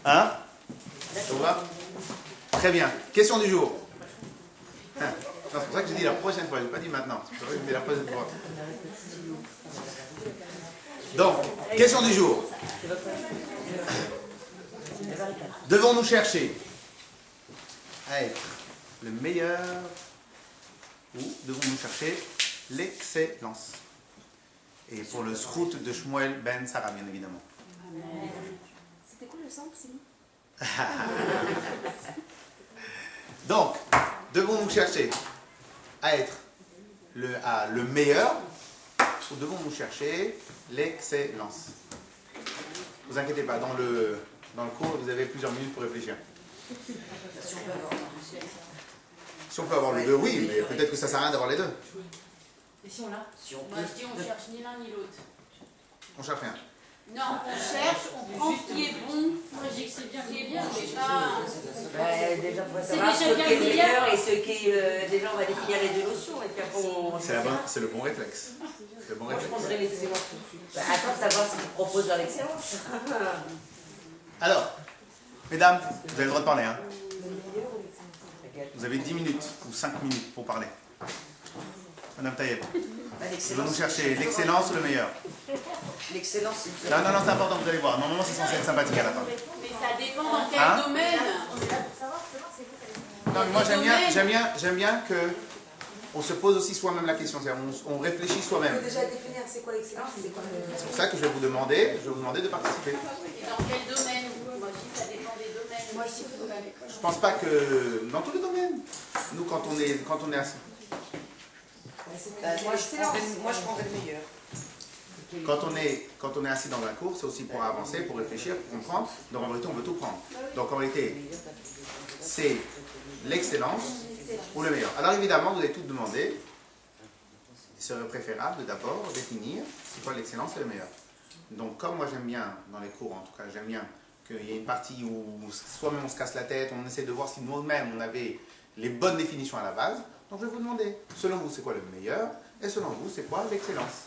Hein? Ça vous va? Très bien. Question du jour. Non, c'est pour ça que j'ai dit la prochaine fois, je n'ai pas dit maintenant. C'est pour ça que je dis la prochaine fois. Donc, question du jour. Devons-nous chercher à être le meilleur ou devons-nous chercher l'excellence? Et pour le srout de Shmuel Ben Sarah, bien évidemment. C'était quoi le sample, Sylvie? Donc, devons-nous chercher à être le meilleur ou devons-nous chercher l'excellence? Ne vous inquiétez pas, dans le cours, vous avez plusieurs minutes pour réfléchir. Si on peut avoir les deux, oui, mais peut-être que ça sert à rien d'avoir les deux. Et si on l'a? Moi je dis on cherche ni l'un ni l'autre. On cherche rien. Non, on cherche, on prend ce qui est bon. Moi je dis que c'est bien, ce qui est bien, déjà. Déjà, faut C'est savoir déjà ce bien qui est meilleur. meilleur et ce qui est. Déjà, on va définir les deux notions et puis après, on. C'est le bon réflexe. C'est le bon Moi, je réflexe. prendrais l'excellence tout de suite. Attends, savoir ce qu'ils proposent dans l'excellence. Alors, mesdames, vous avez le droit de parler. Hein. Vous avez 10 minutes ou 5 minutes pour parler. Madame Taïeb, devons-nous chercher l'excellence ou le meilleur? L'excellence, c'est Non, c'est important, vous allez voir. Normalement, c'est censé être sympathique à la fin. Mais ça dépend dans quel Hein? domaine. Non, mais moi, j'aime bien que on se pose aussi soi-même la question. C'est-à-dire, on réfléchit Il soi-même. faut déjà définir c'est quoi l'excellence, c'est quoi le... C'est pour ça que je vais vous demander de participer. Et dans quel domaine? Moi je dis ça dépend des domaines. Moi, je suis Je pense pas que dans tous les domaines. Nous, quand on est assis. Moi, je prendrais le meilleur. Quand on est assis dans un cours, c'est aussi pour avancer, pour réfléchir, pour comprendre. Donc en réalité, on veut tout prendre. Donc en réalité, c'est l'excellence ou le meilleur. Alors évidemment, vous avez tout demandé. Il serait préférable de d'abord définir c'est quoi l'excellence et le meilleur. Donc comme moi j'aime bien, dans les cours en tout cas, j'aime bien qu'il y ait une partie où soi-même on se casse la tête, on essaie de voir si nous-mêmes on avait les bonnes définitions à la base. Donc je vais vous demander, selon vous c'est quoi le meilleur et selon vous c'est quoi l'excellence?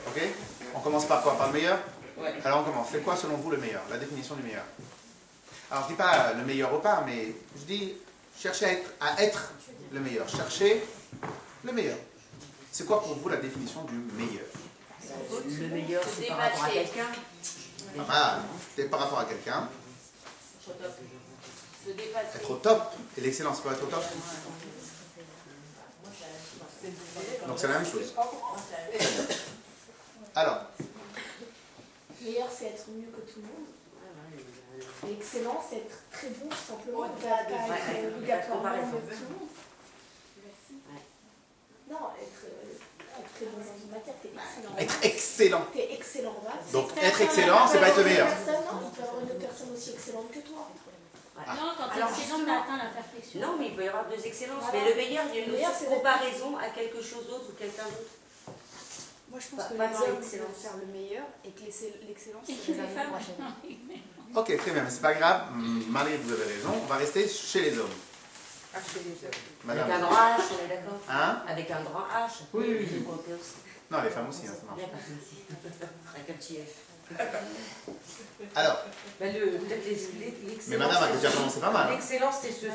Ok? On commence par quoi? Par le meilleur? Ouais. Alors on commence. C'est quoi selon vous le meilleur? La définition du meilleur. Alors je ne dis pas le meilleur au pas, mais je dis chercher à être le meilleur. Chercher le meilleur. C'est quoi pour vous la définition du meilleur? Le meilleur, c'est par rapport à quelqu'un. Ah, c'est par rapport à quelqu'un. Se dépasser. Être au top. Et l'excellence, c'est pas être au top. Donc c'est la même chose. Alors, meilleur, c'est être mieux que tout le monde. L'excellence, c'est être très bon, tout simplement. Pas être obligatoirement mieux que tout le monde. Non, être très bon dans une matière, t'es excellent. être excellent. T'es excellent en maths. Donc être excellent, c'est pas être le meilleur. Non, tu peux avoir une autre personne aussi excellente que toi. Non, quand Alors, l'excellence on atteint la perfection. Non, mais il peut y avoir deux excellences. Voilà. Mais le meilleur, il y a une Le meilleur, notion c'est de comparaison à quelque chose d'autre ou quelqu'un d'autre. Moi, je Pas- pense que pas les dans hommes l'excellence. veulent faire le meilleur et que l'excellence, Et c'est que les femmes. Ok, très bien, mais c'est pas grave. Marie, vous avez raison. On va rester chez les hommes. Avec un Madame. grand H, on est d'accord? Hein? Avec un grand H. Oui. Je comptais aussi. Non, les femmes aussi, hein, ça marche. Bien, pas de souci. Avec un petit F. Alors, Ben, peut-être l'excellence. mais madame a déjà commencé pas mal. Hein. L'excellence, c'est se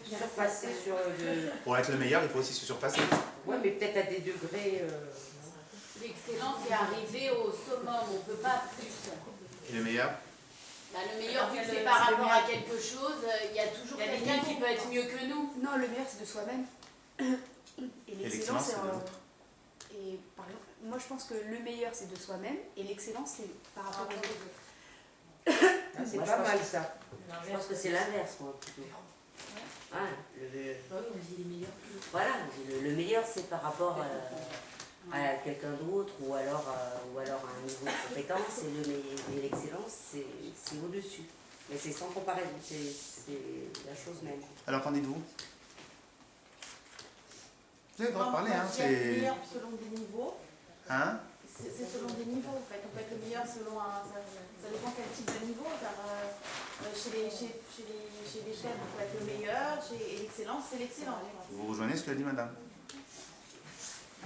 surpasser sur le. Pour être le meilleur, il faut aussi se surpasser. Ouais, mais peut-être à des degrés. L'excellence c'est arriver au summum, on ne peut pas plus. Et le meilleur? Bah, le meilleur, vu que c'est par rapport à quelque chose, il y a toujours quelqu'un qui peut être mieux que nous. Non, le meilleur, c'est de soi-même. Et l'excellence, c'est de en- l'autre. Et par exemple, moi, je pense que le meilleur, c'est de soi-même. Et l'excellence, c'est par rapport aux autres. C'est pas mal ça. Je pense que c'est l'inverse, moi, plutôt. Ah, on dit les meilleurs. voilà, le meilleur, c'est par rapport à quelqu'un d'autre ou alors à un niveau de compétence. Et l'excellence, c'est au-dessus. Mais c'est sans comparaison, c'est la chose même. Alors qu'en dites-vous? Vous avez le droit de parler, hein? Il y a le C'est. meilleur selon des niveaux. Hein? C'est selon des niveaux en fait. On peut être le meilleur selon un. Ça dépend quel type de niveau. Chez les faibles, on peut être le meilleur. Et l'excellence, c'est l'excellent. Vous rejoignez ce que a dit madame?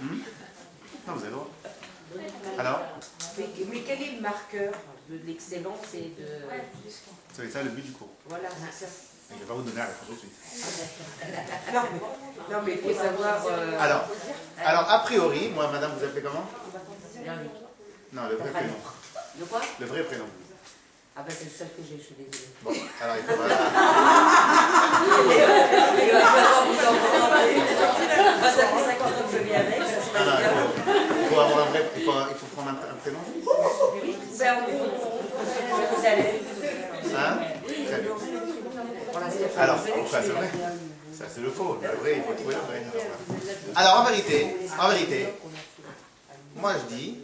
Non, vous avez le droit. Alors? Mais quel est le marqueur de l'excellence et de... C'est ça le but du cours. Voilà, c'est ça. Je ne vais pas vous donner la réponse tout de suite. Non, mais il faut savoir... Alors, a priori, moi, madame, vous appelez comment? Non, le vrai prénom. De quoi? Le vrai prénom. Ah ben c'est le seul que j'ai, je suis désolée. Bon, alors il faudra... Ça fait 50 ans que je vis avec. Il faut avoir un vrai... Il faut prendre un prénom. Vous allez. Hein? Très bien. Alors, ça c'est vrai. Ça c'est le faux. Le vrai, il faut trouver le vrai. Alors en vérité, moi je dis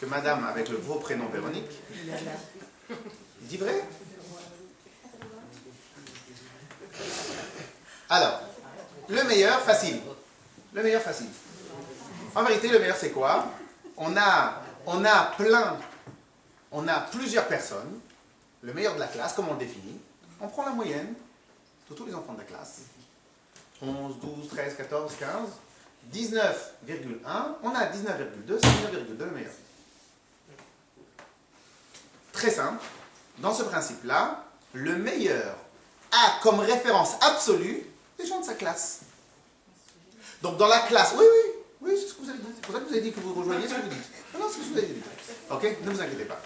que madame avec le vrai prénom Véronique dit vrai. Alors, le meilleur, facile. Le meilleur, facile. En vérité, le meilleur, c'est quoi? On a plusieurs personnes. Le meilleur de la classe, comment on le définit? On prend la moyenne de tous les enfants de la classe. 11, 12, 13, 14, 15. 19,1. On a 19,2. C'est 19,2 le meilleur. Très simple. Dans ce principe-là, le meilleur a comme référence absolue les gens de sa classe. Donc dans la classe, oui, c'est ce que vous avez dit. C'est pour ça que vous avez dit que vous rejoignez ce que vous dites. Non, c'est ce que vous avez dit. Ok, ne vous inquiétez pas.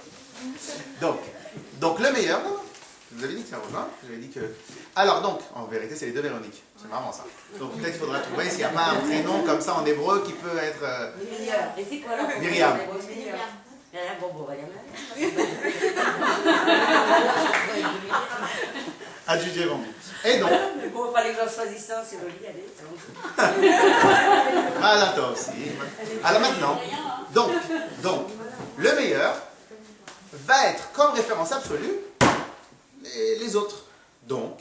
Donc le meilleur, non, vous avez dit que ça rejoint. J'avais dit que. Alors donc, en vérité, c'est les deux Véroniques. C'est marrant ça. Donc peut-être qu'il faudra trouver s'il n'y a pas un prénom comme ça en hébreu qui peut être. Et c'est quoi alors? Myriam. Adjugé vendu. Et donc. Bon, il fallait que j'en choisisse un, c'est joli, allez. Ah, toi aussi. Alors maintenant, donc, le meilleur va être comme référence absolue les autres. Donc,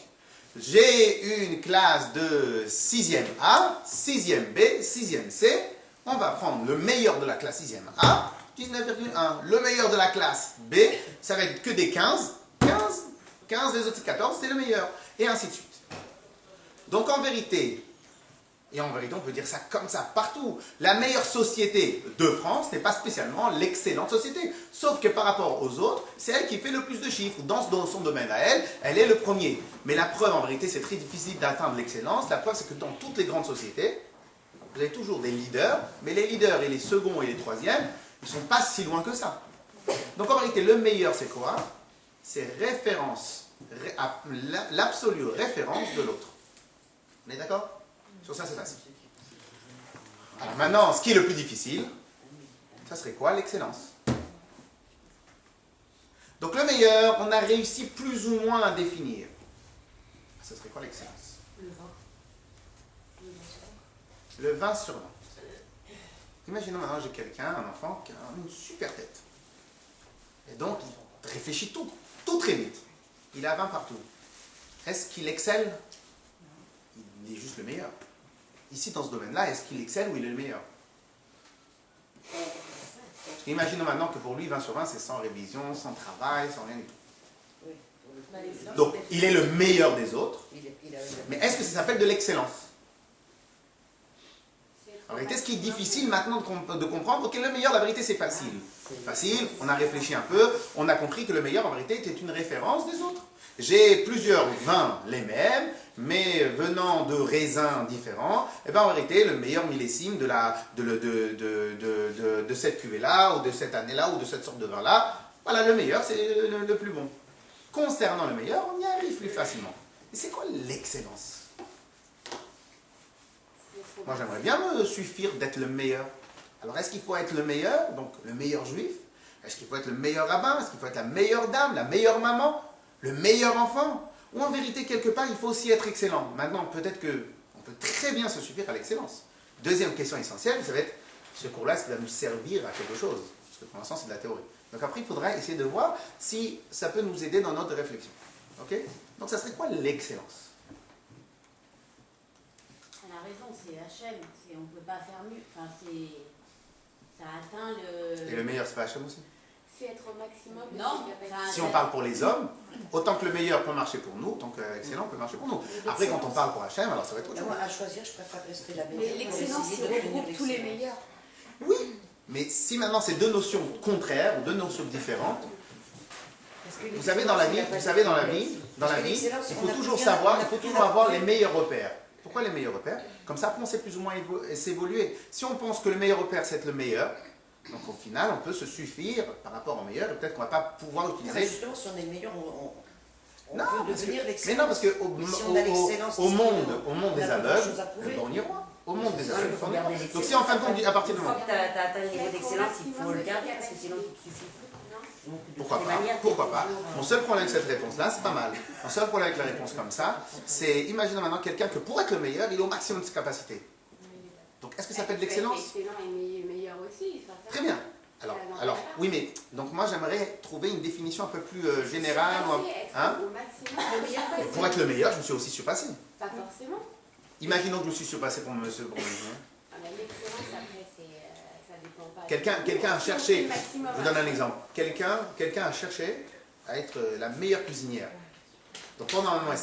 j'ai une classe de 6e A, 6e B, 6e C. On va prendre le meilleur de la classe 6e A, 19,1. Le meilleur de la classe B, ça va être que des 15. 15, les autres c'est 14, c'est le meilleur. Et ainsi de suite. Donc en vérité, on peut dire ça comme ça partout. La meilleure société de France n'est pas spécialement l'excellente société. Sauf que par rapport aux autres, c'est elle qui fait le plus de chiffres. Dans son domaine à elle est le premier. Mais la preuve, en vérité, c'est très difficile d'atteindre l'excellence. La preuve, c'est que dans toutes les grandes sociétés, vous avez toujours des leaders, mais les leaders et les seconds et les troisièmes, ils ne sont pas si loin que ça. Donc en vérité, le meilleur, c'est quoi? C'est l'absolue référence de l'autre. On est d'accord? Sur ça, c'est facile. Alors maintenant, ce qui est le plus difficile, ça serait quoi? L'excellence. Donc le meilleur, on a réussi plus ou moins à définir. Ça serait quoi l'excellence? Le 20 sur 20. Imaginons maintenant, j'ai quelqu'un, un enfant, qui a une super tête. Et donc, il réfléchit tout très vite. Il a 20 partout. Est-ce qu'il excelle? Il est juste le meilleur. Ici, dans ce domaine-là, est-ce qu'il excelle ou il est le meilleur? Parce qu'imaginons maintenant que pour lui, 20 sur 20, c'est sans révision, sans travail, sans rien du tout. Donc, il est le meilleur des autres. Mais est-ce que ça s'appelle de l'excellence? En vérité, ce qui est difficile maintenant de comprendre, ok, le meilleur, la vérité, c'est facile. Facile, on a réfléchi un peu, on a compris que le meilleur, en vérité, était une référence des autres. J'ai plusieurs vins les mêmes, mais venant de raisins différents, et bien en vérité, le meilleur millésime de cette cuvée-là, ou de cette année-là, ou de cette sorte de vin-là, voilà, le meilleur, c'est le plus bon. Concernant le meilleur, on y arrive plus facilement. Et c'est quoi l'excellence? Moi, j'aimerais bien me suffire d'être le meilleur. Alors, est-ce qu'il faut être le meilleur, donc le meilleur juif? Est-ce qu'il faut être le meilleur rabbin? Est-ce qu'il faut être la meilleure dame, la meilleure maman, le meilleur enfant? Ou en vérité, quelque part, il faut aussi être excellent. Maintenant, peut-être qu'on peut très bien se suffire à l'excellence. Deuxième question essentielle, ça va être, ce cours-là, est-ce qu'il va nous servir à quelque chose? Parce que pour l'instant, c'est de la théorie. Donc après, il faudra essayer de voir si ça peut nous aider dans notre réflexion. Ok? Donc, ça serait quoi l'excellence? Elle a raison, c'est HM, on ne peut pas faire mieux. Enfin, ça atteint le... Et le meilleur, c'est pas HM aussi? C'est être au maximum. Non. Si on parle pour les hommes, autant que le meilleur peut marcher pour nous, autant que l'excellent peut marcher pour nous. Après, quand on parle pour HM, alors ça va être autre chose. Moi, à choisir, je préfère rester la Mais meilleure. l'excellence, c'est regroupe tous les meilleurs. Oui, Mais si maintenant c'est deux notions contraires ou deux notions différentes, vous savez dans la vie, il faut toujours savoir, il faut toujours avoir les meilleurs repères. Pourquoi les meilleurs repères? Comme ça, après, on sait plus ou moins s'évoluer. Si on pense que le meilleur repère, c'est le meilleur, donc au final, on peut se suffire par rapport au meilleur, et peut-être qu'on ne va pas pouvoir utiliser... Justement, si on est le meilleur, on non, peut devenir l'excellence. mais non, parce qu'au monde des aveugles, on y roi. Au monde des aveugles, on y roi. Donc si en fin de compte, à partir du moment... Une fois que tu as atteint le niveau d'excellence, il faut le garder, parce que sinon tu te suffis. Pourquoi pas? Mon seul problème avec cette réponse-là, c'est pas mal. Mon seul problème avec la réponse comme ça, c'est, imaginons maintenant quelqu'un que pour être le meilleur, il est au maximum de ses capacités. Donc, est-ce que ça s'appelle de l'excellence? Excellent et meilleur aussi. Très bien. Alors, oui, mais, donc moi j'aimerais trouver une définition un peu plus générale. Hein? Pour être le meilleur, je me suis aussi surpassé. Pas forcément. Imaginons que je me suis surpassé pour me... L'excellence, après, ça dépend pas. Quelqu'un a cherché, je vous donne un exemple, quelqu'un a cherché à être la meilleure cuisinière. Donc pendant un moment, elle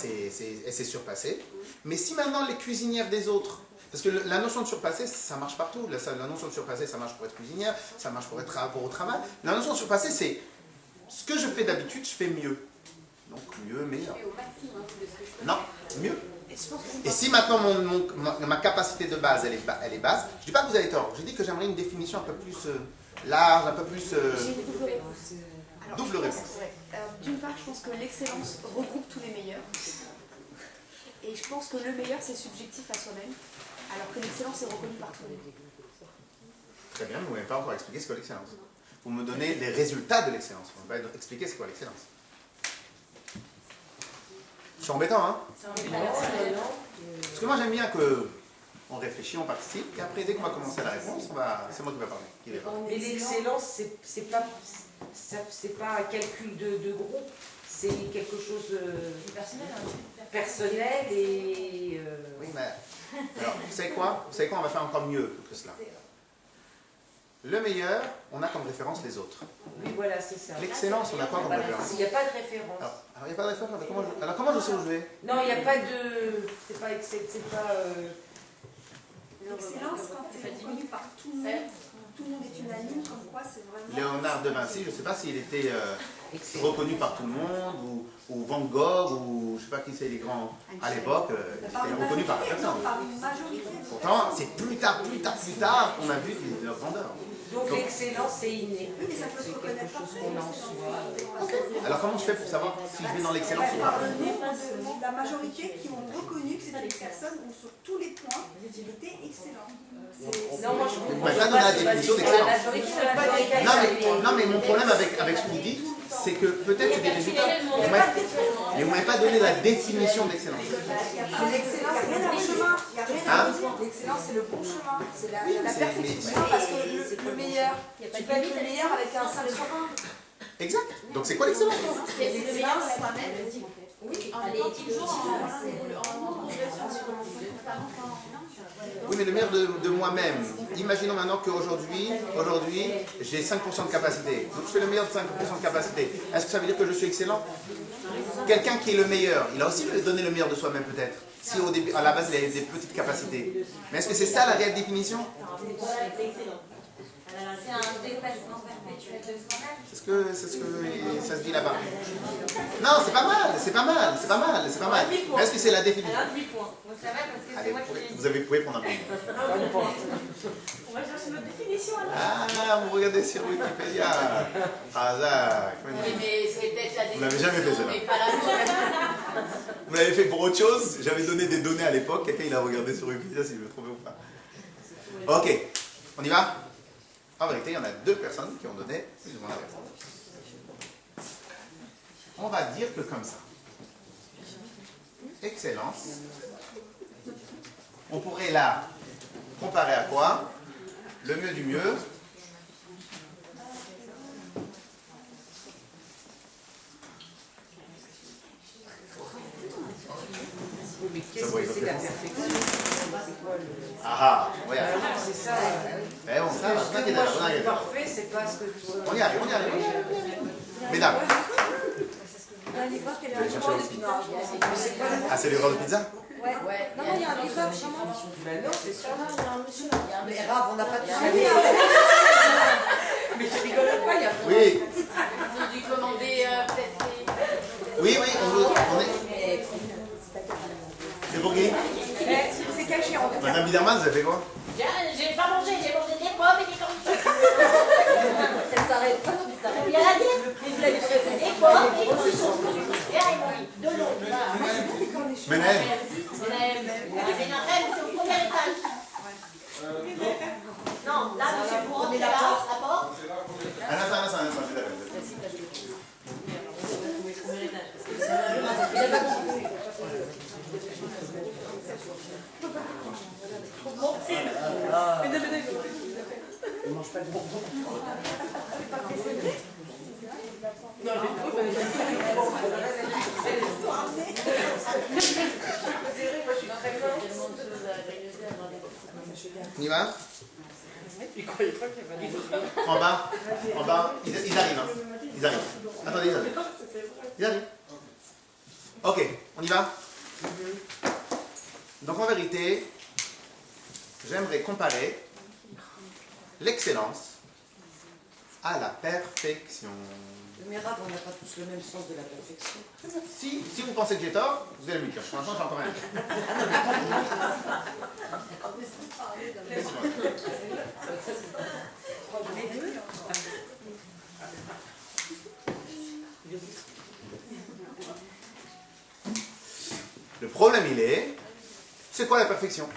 s'est surpassée. Mais si maintenant les cuisinières des autres, parce que la notion de surpasser, ça marche partout. La notion de surpasser, ça marche pour être cuisinière, ça marche pour être rapport au travail. La notion de surpasser, c'est ce que je fais d'habitude, je fais mieux. Donc mieux, meilleur. Non, mieux. Et si maintenant ma capacité de base, elle est basse, je ne dis pas que vous avez tort, je dis que j'aimerais une définition un peu plus large, un peu plus... J'ai une double réponse. Double réponse. D'une part, je pense que l'excellence regroupe tous les meilleurs. Et je pense que le meilleur, c'est subjectif à soi-même, alors que l'excellence est reconnue par tous les meilleurs. Très bien, mais vous ne m'avez pas encore expliqué ce qu'est l'excellence. Vous me donnez les résultats de l'excellence. Vous ne m'avez pas expliqué c'est quoi l'excellence. Je suis embêtant, hein? Parce que moi j'aime bien qu'on réfléchit, on participe, et après dès qu'on va commencer la réponse, c'est moi qui vais parler. Mais l'excellence, c'est pas un calcul de groupe, c'est quelque chose de personnel et... Oui, mais... Alors, vous savez quoi? On va faire encore mieux que cela. Le meilleur, on a comme référence les autres. Oui, voilà, c'est ça. L'excellence, on a quoi comme référence? Il n'y a pas de référence. Alors, il n'y a pas de référence. Alors, comment je sais où je vais? Non, il n'y a pas de... C'est pas... L'excellence, quand c'est reconnu par tout le monde est unanime, comme quoi c'est vraiment... Léonard de Vinci, je ne sais pas s'il était reconnu par tout le monde, ou Van Gogh, ou je ne sais pas qui c'est les grands à l'époque, il était reconnu par personne. Par une majorité. Pourtant, c'est plus tard qu'on a vu leur grandeur. Donc l'excellence, c'est inné. Oui, mais ça peut se reconnaître par qu'on en soit. Okay. Alors comment je fais pour savoir si je vais dans l'excellence ou pas? Par le nombre de la majorité qui ont reconnu que c'était des personnes où sur tous les points, il était excellent. Non, moi je Vous ne m'avez pas donné la définition d'excellence. Non, mais mon problème avec ce que vous dites, c'est que peut-être c'est des résultats. Mais vous ne m'avez pas donné la définition d'excellence. L'excellence, il n'y a rien à chemin. L'excellence, c'est le bon chemin. C'est la perfection. Parce que le meilleur, tu peux être le meilleur avec un 5 sur 1. Exact. Donc c'est quoi l'excellence? C'est le meilleur à soi-même. Oui, Allez, toujours en progression sur Oui, mais le meilleur de moi-même. Imaginons maintenant qu'aujourd'hui, j'ai 5% de capacité. Donc je fais le meilleur de 5% de capacité. Est-ce que ça veut dire que je suis excellent? Quelqu'un qui est le meilleur, il a aussi donné le meilleur de soi-même peut-être. Si au début, à la base, il a des petites capacités. Mais est-ce que c'est ça la réelle définition? C'est un dépassement perpétuel de soi-même. C'est ce que ça se dit là-bas. Non, c'est pas mal. Mais est-ce que c'est la définition? Alors, 8 points. Vous savez, parce que c'est Allez, moi qui l'ai dit. vous pouvez prendre un point. On va chercher notre définition alors. Ah, vous regardez sur Wikipédia. Hasard. Oui, mais c'est peut-être la Vous l'avez jamais fait, ça, là. mais pas la bonne. Vous l'avez fait pour autre chose. J'avais donné des données à l'époque. Quelqu'un il a regardé sur Wikipédia s'il veut trouver ou pas. Ok, on y va? En vérité, il y en a 2 personnes qui ont donné plus ou moins la réponse. On va dire que comme ça. Excellence. On pourrait là comparer à quoi? Le mieux du mieux. Mais qu'est-ce que c'est la perfection? Ah, oui. C'est ça. Mais bon, ça va, Parce que moi, je suis parfait, c'est pas ce que toi... On y arrive. Mesdames. À l'époque, il y Vous avait allez un chercher livreur de aussi. pizza. Ah, c'est l'erreur de pizza? Ouais. Non, il y a un livreur, vraiment. Ben non, c'est ça. Mais grave, on n'a pas de Mais je rigole pas, il y a pas. Oui, Ils ont dû commander peut-être des... oui, on est. C'est pour qui? C'est caché en tout cas. Madame Biderman, vous avez fait quoi? J'ai pas mangé, j'ai mangé des pommes et des cornichons. Ça s'arrête pas, mais ça s'arrête. Il y a la diète. Des pommes et des cornichons. Et là, ils m'ont mis de l'eau. Menem. C'est au premier étage. Non, là, c'est pour rentrer là, la porte. Un instant, je t'appelle. On mange pas de bonbons. On y va? En bas, ils arrivent. Hein. Ils arrivent. Attendez, ils arrivent. Ok, on y va? Donc en vérité, j'aimerais comparer l'excellence à la perfection. Mais Rav, on n'a pas tous le même sens de la perfection. Si vous pensez que j'ai tort, vous allez me le dire. Franchement, j'entends rien. Le problème, il est, c'est quoi la perfection?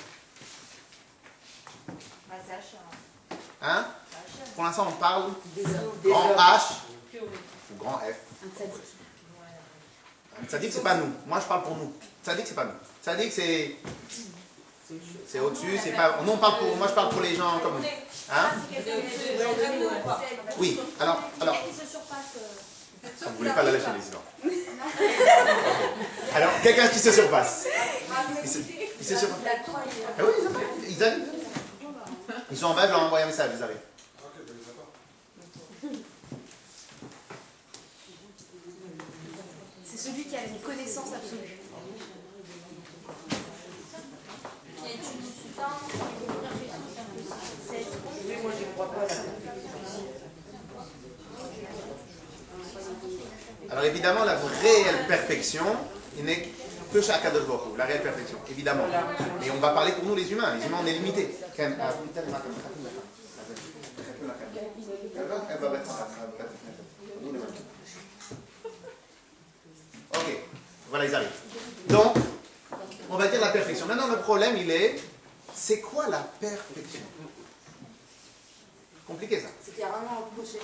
Hein? Pour l'instant, on parle grand H ou grand F. Ça dit que c'est pas nous. Moi, je parle pour nous. Ça dit que c'est pas nous. Ça dit que c'est au-dessus. C'est pas. Nous, on parle pour. Moi, je parle pour les gens comme nous. Hein? Oui. Alors. Vous voulez pas la lâcher les histoires. Alors, quelqu'un qui se surpasse. Il se surpasse. Ah oui, ils arrivent. Ils sont en bas, je leur envoie un message, ils arrivent. C'est celui qui a une connaissance absolue. Moi, je crois pas à la perfection. Alors évidemment, la réelle perfection, il n'est que chez Akadosh Baruch Hu, la réelle perfection, évidemment. Mais on va parler pour nous les humains. Les humains, on est limités. Ok, voilà, ils arrivent. Donc, on va dire la perfection. Maintenant, le problème, il est, c'est quoi la perfection? Compliqué ça. C'est qu'il n'y a rien à reprocher.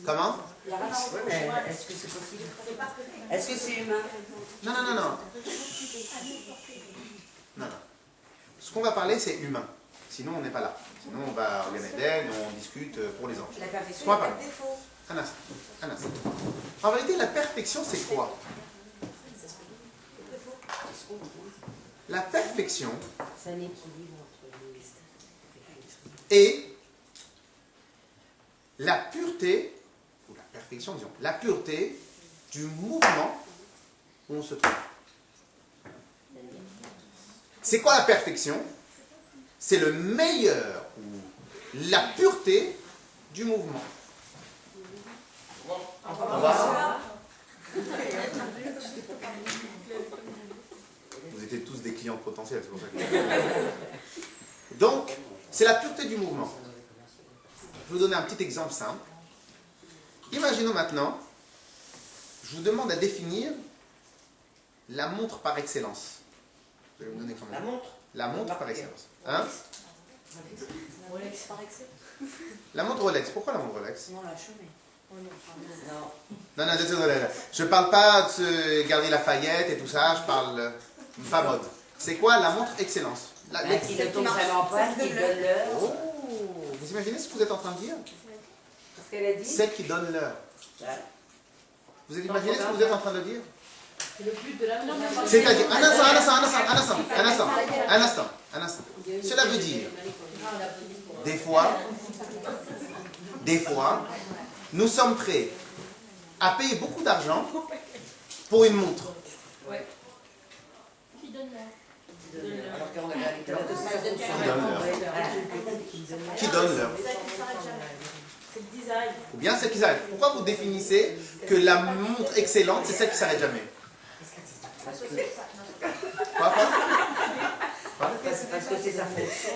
Comment? Il n'y a rien à reprocher. Est-ce que c'est possible? Est-ce que c'est humain? Non. Non. Ce qu'on va parler, c'est humain. Sinon, on n'est pas là. Sinon, on va au Gan Eden, on discute pour les anges. La perfection, Quoi, il n'y a pardon? pas de défaut. Un instant. En vérité, la perfection, c'est quoi? La perfection C'est un équilibre entre les... est la pureté, ou la perfection, disons, la pureté du mouvement où on se trouve. C'est quoi la perfection? C'est le meilleur, ou la pureté du mouvement. Au revoir. Vous étiez tous des clients potentiels, c'est pour ça que... Donc, c'est la pureté du mouvement. Je vais vous donner un petit exemple simple. Imaginons maintenant, je vous demande à définir la montre par excellence. Vous allez me donner comment? La montre? La montre par excellence. Hein? Rolex par excellence. La montre Rolex. Pourquoi la montre Rolex? Non, la cheminée. Non, désolé. Je parle pas de ce Galerie Lafayette et tout ça, je parle pas mode. C'est quoi la montre excellence? Qui ne tombe vraiment pas, qui donne l'heure. Oh, vous imaginez ce que vous êtes en train de dire? Qu'est-ce qu'elle a dit? Celle qui donne l'heure. Vous avez imaginé ce que vous êtes en train de dire? Le but de la montre. C'est-à-dire, un instant. Cela veut dire, des fois, nous sommes prêts à payer beaucoup d'argent pour une montre. Qui donne l'heure? Alors qu'on avait à l'intérieur de ça. Qui donne l'heure? C'est le design. Ou bien celle qui s'arrête. Pourquoi vous définissez que la montre excellente, c'est celle qui s'arrête jamais? Parce que Quoi? parce que c'est sa fonction.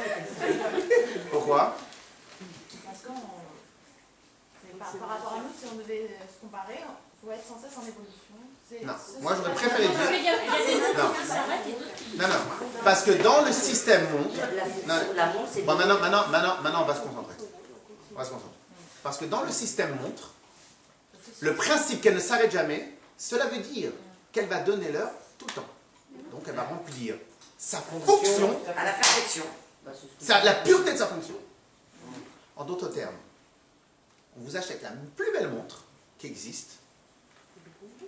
Pourquoi? Parce que par rapport à nous, si on devait se comparer, il faut être sans cesse en évolution. Non, moi j'aurais préféré dire. Il y a des montres Non. qui s'arrêtent et d'autres qui... Non, non. Parce que dans le système montre. La montre, c'est... Bon, maintenant, on va se concentrer. On va se concentrer. Parce que dans le système montre, le principe qu'elle ne s'arrête jamais, cela veut dire qu'elle va donner l'heure tout le temps. Donc elle va remplir sa fonction à la perfection. la pureté de sa fonction. En d'autres termes, on vous achète la plus belle montre qui existe.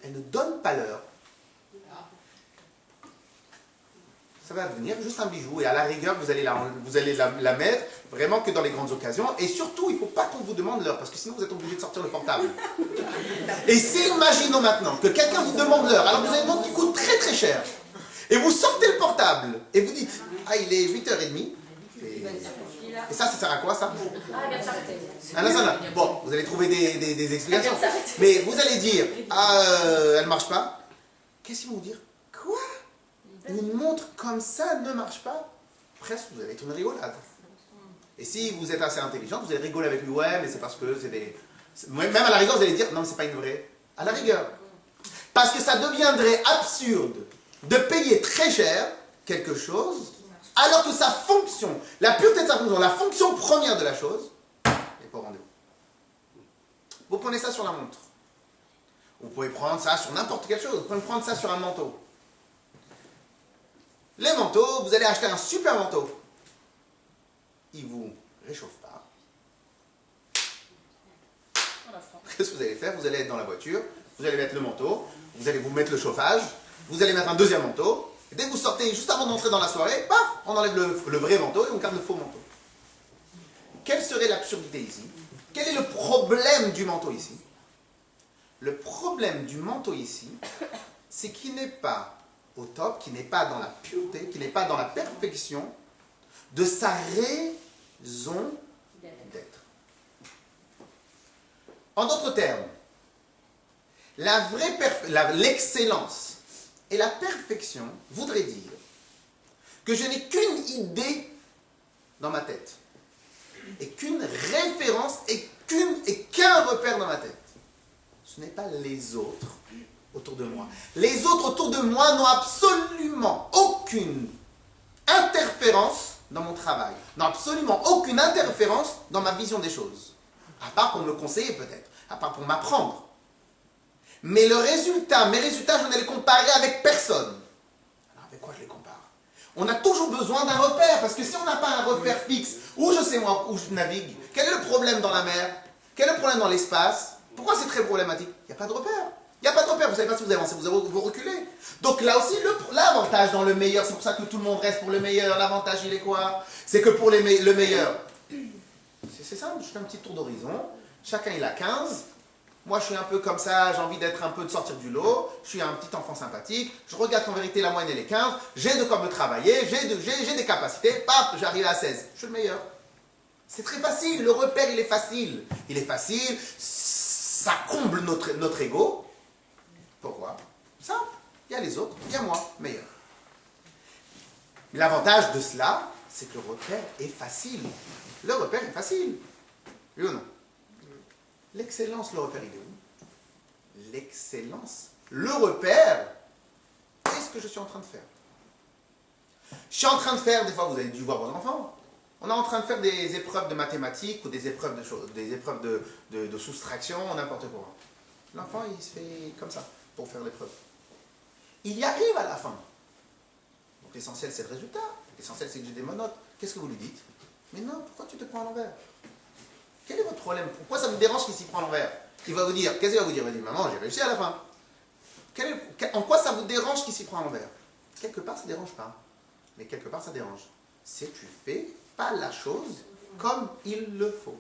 Elle ne donne pas l'heure. Ça va devenir juste un bijou. Et à la rigueur, vous allez la mettre vraiment que dans les grandes occasions. Et surtout, il ne faut pas qu'on vous demande l'heure, parce que sinon vous êtes obligé de sortir le portable. Et si, imaginons maintenant que quelqu'un vous demande l'heure, alors que vous avez une montre qui coûte très très cher, et vous sortez le portable, et vous dites, ah, il est 8h30. Et ça sert à quoi, ça? Ah, non, ça, non. Bon, vous allez trouver des explications. Mais vous allez dire, ah, elle ne marche pas. Qu'est-ce qu'ils vont vous dire? Quoi? Une montre comme ça ne marche pas? Presque, vous allez être une rigolade. Et si vous êtes assez intelligent, vous allez rigoler avec lui. Ouais, mais c'est parce que c'est des... Même à la rigueur, vous allez dire, non, mais c'est pas une vraie. À la rigueur. Parce que ça deviendrait absurde de payer très cher quelque chose, alors que sa fonction, la pureté de sa fonction, la fonction première de la chose, n'est pas au rendez-vous. Vous prenez ça sur la montre. Vous pouvez prendre ça sur n'importe quelle chose. Vous pouvez prendre ça sur un manteau. Les manteaux, vous allez acheter un super manteau. Il ne vous réchauffe pas. Qu'est-ce que vous allez faire? Vous allez être dans la voiture, vous allez mettre le manteau, vous allez vous mettre le chauffage, vous allez mettre un deuxième manteau. Et dès que vous sortez, juste avant d'entrer dans la soirée, paf, on enlève le vrai manteau et on garde le faux manteau. Quelle serait l'absurdité ici? Quel est le problème du manteau ici? Le problème du manteau ici, c'est qu'il n'est pas au top, qui n'est pas dans la pureté, qui n'est pas dans la perfection de sa raison d'être. En d'autres termes, l'excellence et la perfection voudraient dire que je n'ai qu'une idée dans ma tête et qu'une référence et qu'un repère dans ma tête. Ce n'est pas les autres autour de moi. Les autres autour de moi n'ont absolument aucune interférence dans mon travail, n'ont absolument aucune interférence dans ma vision des choses. À part pour me conseiller peut-être, à part pour m'apprendre. Mais le résultat, mes résultats, je ne les comparerai avec personne. Alors avec quoi je les compare? On a toujours besoin d'un repère, parce que si on n'a pas un repère fixe, où je sais moi, où je navigue, quel est le problème dans la mer? Quel est le problème dans l'espace? Pourquoi c'est très problématique? Il n'y a pas de repère. Il n'y a pas de repère, vous ne savez pas si vous avancez, vous reculez. Donc là aussi, l'avantage dans le meilleur, c'est pour ça que tout le monde reste pour le meilleur. L'avantage, il est quoi? C'est que pour le meilleur, c'est simple, je fais un petit tour d'horizon. Chacun, il a 15. Moi, je suis un peu comme ça, j'ai envie d'être un peu, de sortir du lot. Je suis un petit enfant sympathique. Je regarde qu'en vérité, la moyenne, elle est 15. J'ai de quoi me travailler, j'ai des capacités. Paf, j'arrive à 16. Je suis le meilleur. C'est très facile, le repère, il est facile. Il est facile, ça comble notre ego. Pourquoi? Simple. Il y a les autres, il y a moi, meilleur. L'avantage de cela, c'est que le repère est facile. Le repère est facile. Oui ou non? L'excellence, le repère, il est où? L'excellence, le repère, qu'est-ce que je suis en train de faire? Je suis en train de faire, des fois vous avez dû voir vos enfants, on est en train de faire des épreuves de mathématiques ou des épreuves de soustraction, n'importe quoi. L'enfant, il se fait comme ça pour faire l'épreuve. Il y arrive à la fin. Donc l'essentiel, c'est le résultat. L'essentiel, c'est que j'ai des bonnes notes. Qu'est-ce que vous lui dites? Mais non, pourquoi tu te prends à l'envers? Quel est votre problème? Pourquoi ça vous dérange qu'il s'y prend à l'envers? Il va vous dire, qu'est-ce qu'il va vous dire? Il va dire, maman, j'ai réussi à la fin. En quoi ça vous dérange qu'il s'y prend à l'envers? Quelque part, ça ne dérange pas. Mais quelque part, ça dérange. C'est que tu fais pas la chose comme il le faut.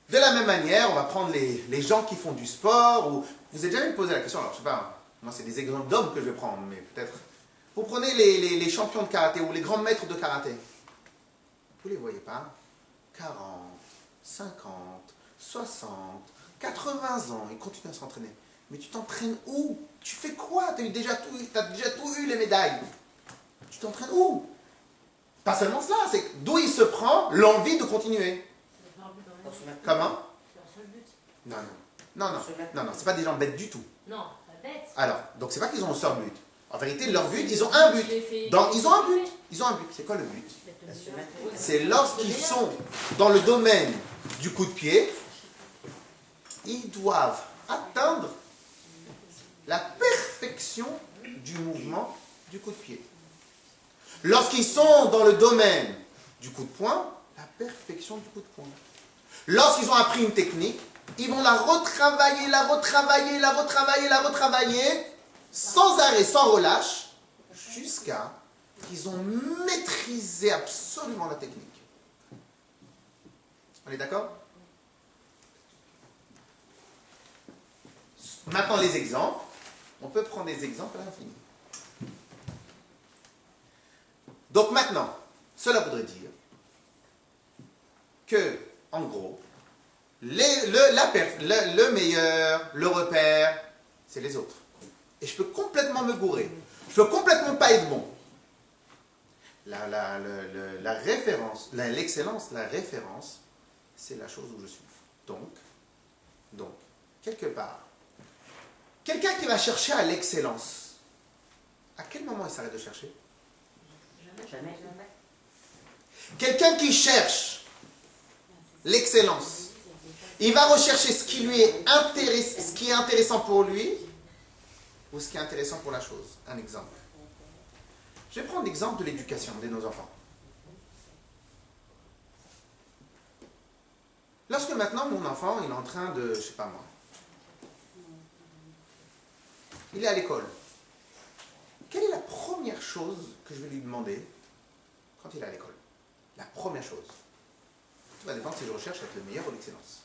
De la même manière, on va prendre les gens qui font du sport, ou vous avez jamais posé la question, alors je sais pas, moi c'est des exemples d'hommes que je vais prendre, mais peut-être. Vous prenez les champions de karaté ou les grands maîtres de karaté. Vous ne les voyez pas. 40, 50, 60, 80 ans, il continue à s'entraîner. Mais tu t'entraînes où? Tu fais quoi? Tu as déjà tout eu les médailles. Tu t'entraînes où? Pas seulement cela, c'est d'où il se prend l'envie de continuer. Comment? Non, c'est pas des gens bêtes du tout. Non, pas bête. Alors, donc c'est pas qu'ils ont un seul but. En vérité, leur but, ils ont un but. Donc, ils ont un but. Ils ont un but. C'est quoi le but? C'est lorsqu'ils sont dans le domaine du coup de pied, ils doivent atteindre la perfection du mouvement du coup de pied. Lorsqu'ils sont dans le domaine du coup de poing, la perfection du coup de poing. Lorsqu'ils ont appris une technique, ils vont la retravailler, sans arrêt, sans relâche, jusqu'à ce qu'ils ont maîtrisé absolument la technique. On est d'accord? Maintenant, les exemples. On peut prendre des exemples à l'infini. Donc maintenant, cela voudrait dire que, en gros, le meilleur, le repère, c'est les autres. Et je peux complètement me gourer. Je peux complètement pas être bon. La référence, l'excellence, la référence, c'est la chose où je suis. Donc, quelque part, quelqu'un qui va chercher à l'excellence, à quel moment il s'arrête de chercher? Jamais. Quelqu'un qui cherche l'excellence, il va rechercher ce qui est intéressant pour lui ou ce qui est intéressant pour la chose. Un exemple. Je vais prendre l'exemple de l'éducation de nos enfants. Lorsque maintenant mon enfant il est en train de, je sais pas moi, il est à l'école, quelle est la première chose que je vais lui demander quand il est à l'école? La première chose. Tout va dépendre si je recherche à être le meilleur ou l'excellence.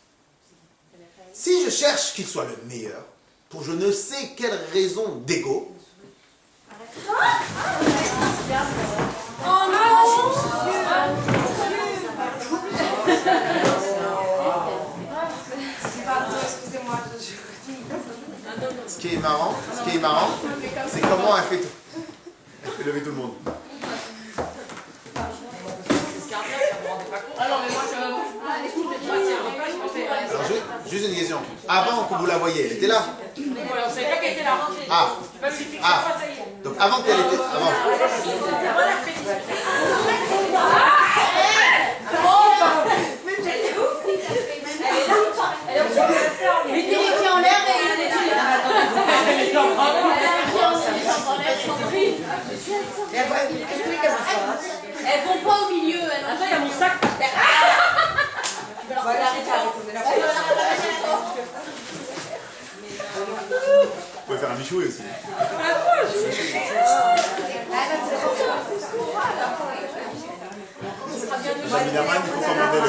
Si je cherche qu'il soit le meilleur, pour je ne sais quelle raison d'ego, ce qui est marrant, c'est comment elle fait tout. Elle fait lever tout le monde. Alors, mais moi, Alors, juste une question. Avant que vous la voyiez, elle était là? on savait pas qu'elle était là. Donc avant qu'elle était... Avant. Mettez les pieds en l'air elles vont pas au milieu. Attends, il y a mon sac par terre. Vous pouvez faire un michoui aussi. Évidemment, il faut commander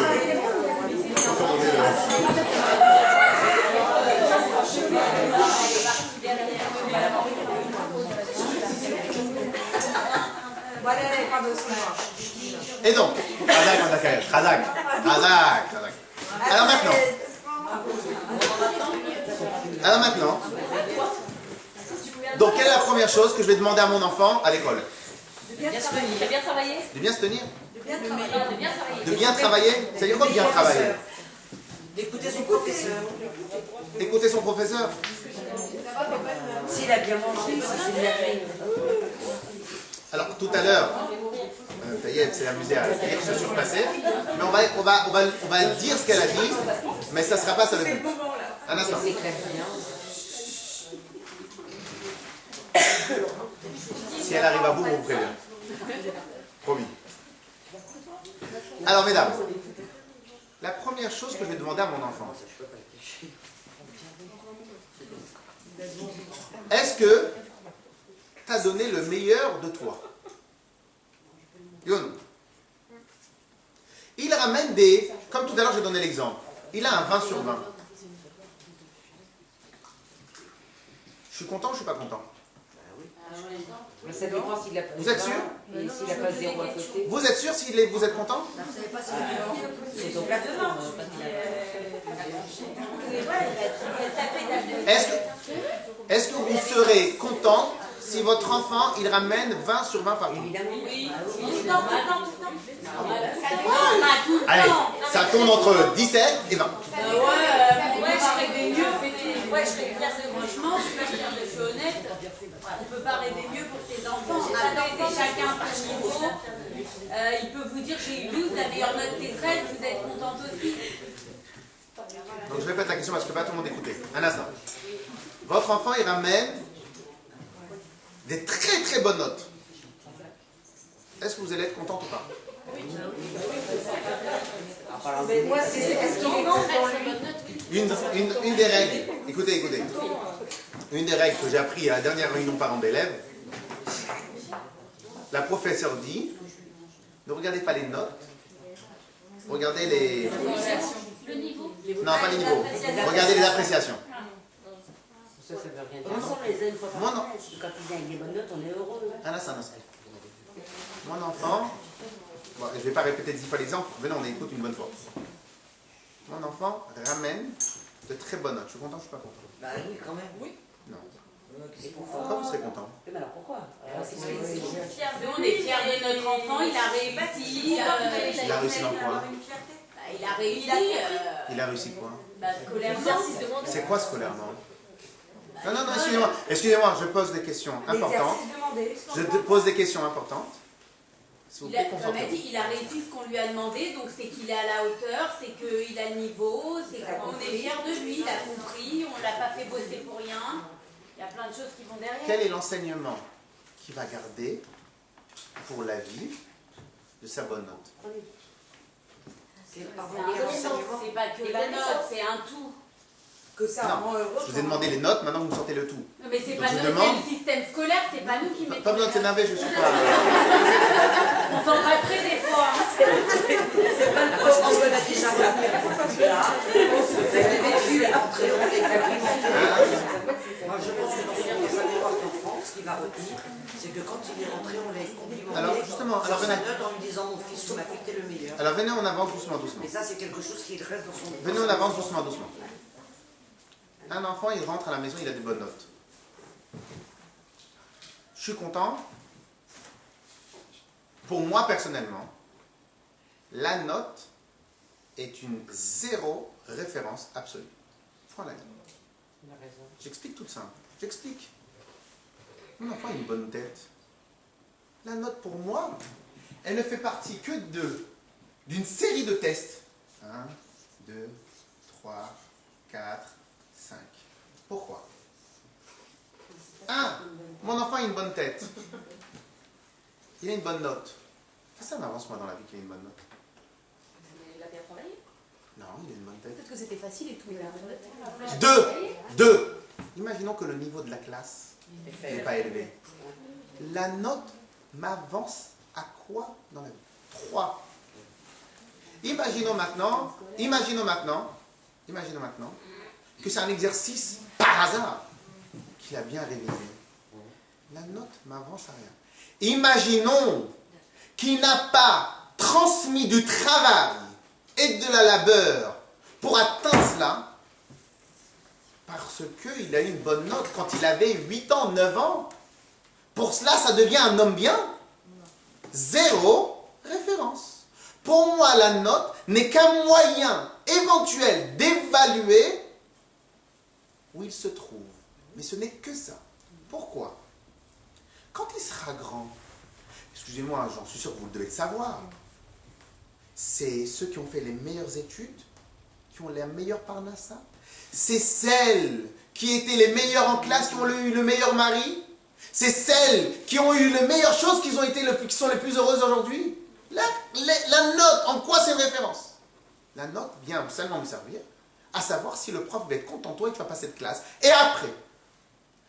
Et donc, Khazak. Alors maintenant, donc quelle est la première chose que je vais demander à mon enfant à l'école? De bien travailler. De bien se tenir? De bien travailler? Ça veut dire quoi bien travailler? D'écouter son professeur. Écouter son professeur? S'il a bien mangé, c'est bien fait. Alors tout à l'heure, Taïeb s'est amusé à dire se surpasser, mais on va dire ce qu'elle a dit, mais ça ne sera pas ça le but. Un instant. Si elle arrive à vous, on vous prévient. Promis. Alors mesdames, la première chose que je vais demander à mon enfant, est-ce que tu as donné le meilleur de toi? Youn. Il ramène des... Comme tout à l'heure, j'ai donné l'exemple. Il a un 20 sur 20. Je suis content ou je ne suis pas content? Ça dépend s'il a pas. Vous êtes sûr? Et s'il n'a pas 0 à côté. Vous êtes sûr vous êtes content? C'est ton plafond. Est-ce que vous serez content si votre enfant il ramène 20 sur 20 par jour? Évidemment. Oui. Allez, ça tourne entre 17 et 20. Ouais, je rêvais mieux. Ouais, je serais claire, franchement, je suis honnête. On peut pas rêver mieux pour ses enfants. Après, chacun à son niveau. Il peut vous dire j'ai eu 12, la meilleure note c'est 13, vous êtes contente aussi. Donc je répète la question parce que pas tout le monde écoutait. Un instant. Votre enfant il ramène des très très bonnes notes. Est-ce que vous allez être contente ou pas? Mais moi, est-ce qu'il est bon dans lui? Une des règles, écoutez. Une des règles que j'ai appris à la dernière réunion parents d'élèves, la professeure dit, ne regardez pas les notes, regardez les... Le niveau. Non, pas les niveaux, regardez les appréciations. Ça veut rien dire. On les a une fois par Moi, non. an. Quand il vient avec des bonnes notes, on est heureux. Un instant. Mon enfant, bon, je ne vais pas répéter 10 fois l'exemple, venez on écoute une bonne fois. Mon enfant ramène de très bonnes notes. Je suis content, je suis pas content. Bah oui, quand même. Oui. Non. Et Pourquoi vous serez content? Mais alors pourquoi? Nous, on est fiers de notre enfant, il a réussi. Il a réussi dans quoi? Il a réussi. Il a réussi quoi? Scolairement. C'est quoi scolairement? Non, excusez-moi, je pose des questions importantes. Je te pose des questions importantes. S'il vous plaît, Comme concentrez-vous. a dit, il a réussi ce qu'on lui a demandé, donc c'est qu'il est à la hauteur, c'est qu'il a le niveau, c'est qu'on est fiers de lui, il a compris, on ne l'a pas fait bosser pour rien. Il y a plein de choses qui vont derrière. Quel est l'enseignement qu'il va garder pour la vie de sa bonne note? C'est pas que la note, c'est un tout. Que ça rend Non, heureux. je vous ai demandé les notes, maintenant vous me sortez le tout. Non, mais c'est Donc pas je nous, demande- c'est le système scolaire, c'est pas nous qui mettons. Pas besoin de s'énerver, je suis pas... On s'en passerait des fois. On a déjà Moi, je pense que dans sa mémoire d'enfant, ce qu'il va retenir, c'est que quand il est rentré, on l'a complimenté. Alors justement, alors sa venez, note en lui disant mon fils, tu m'as fait que t'es le meilleur. alors venez, on avance doucement. Et ça, c'est quelque chose qui reste dans son. Venez, on avance doucement. Un enfant, il rentre à la maison, il a des bonnes notes. Je suis content. Pour moi, personnellement, la note est une zéro référence absolue. Point la ligne. J'explique tout ça. J'explique. Mon enfant a une bonne tête. La note, pour moi, elle ne fait partie que d'une série de tests. 1, 2, 3, 4, 5. Pourquoi? 1. Mon enfant a une bonne tête. Il a une bonne note. Qu'est-ce que ça m'avance, moi, dans la vie qu'il a une bonne note? Il a bien travaillé. Non, il a une bonne tête. Peut-être que c'était facile et tout. Il a bien 2. Imaginons que le niveau de la classe n'est pas élevé. La note m'avance à quoi dans la vie? 3. Imaginons maintenant que c'est un exercice par hasard qu'il a bien révisé. La note m'avance à rien. Imaginons qu'il n'a pas transmis du travail et de la labeur pour atteindre cela, parce qu'il a eu une bonne note quand il avait 8 ans, 9 ans. Pour cela, ça devient un homme bien. 0 référence. Pour moi, la note n'est qu'un moyen éventuel d'évaluer où il se trouve. Mais ce n'est que ça. Pourquoi? Quand il sera grand, excusez-moi, j'en suis sûr que vous le devez le savoir, c'est ceux qui ont fait les meilleures études, qui ont la meilleure parnassa. C'est celles qui étaient les meilleures en classe, qui ont eu le meilleur mari. C'est celles qui ont eu les meilleures choses, qui sont les plus heureuses aujourd'hui. La note, en quoi c'est une référence? La note vient seulement me servir à savoir si le prof va être content de toi et que tu vas passer de classe. Et après,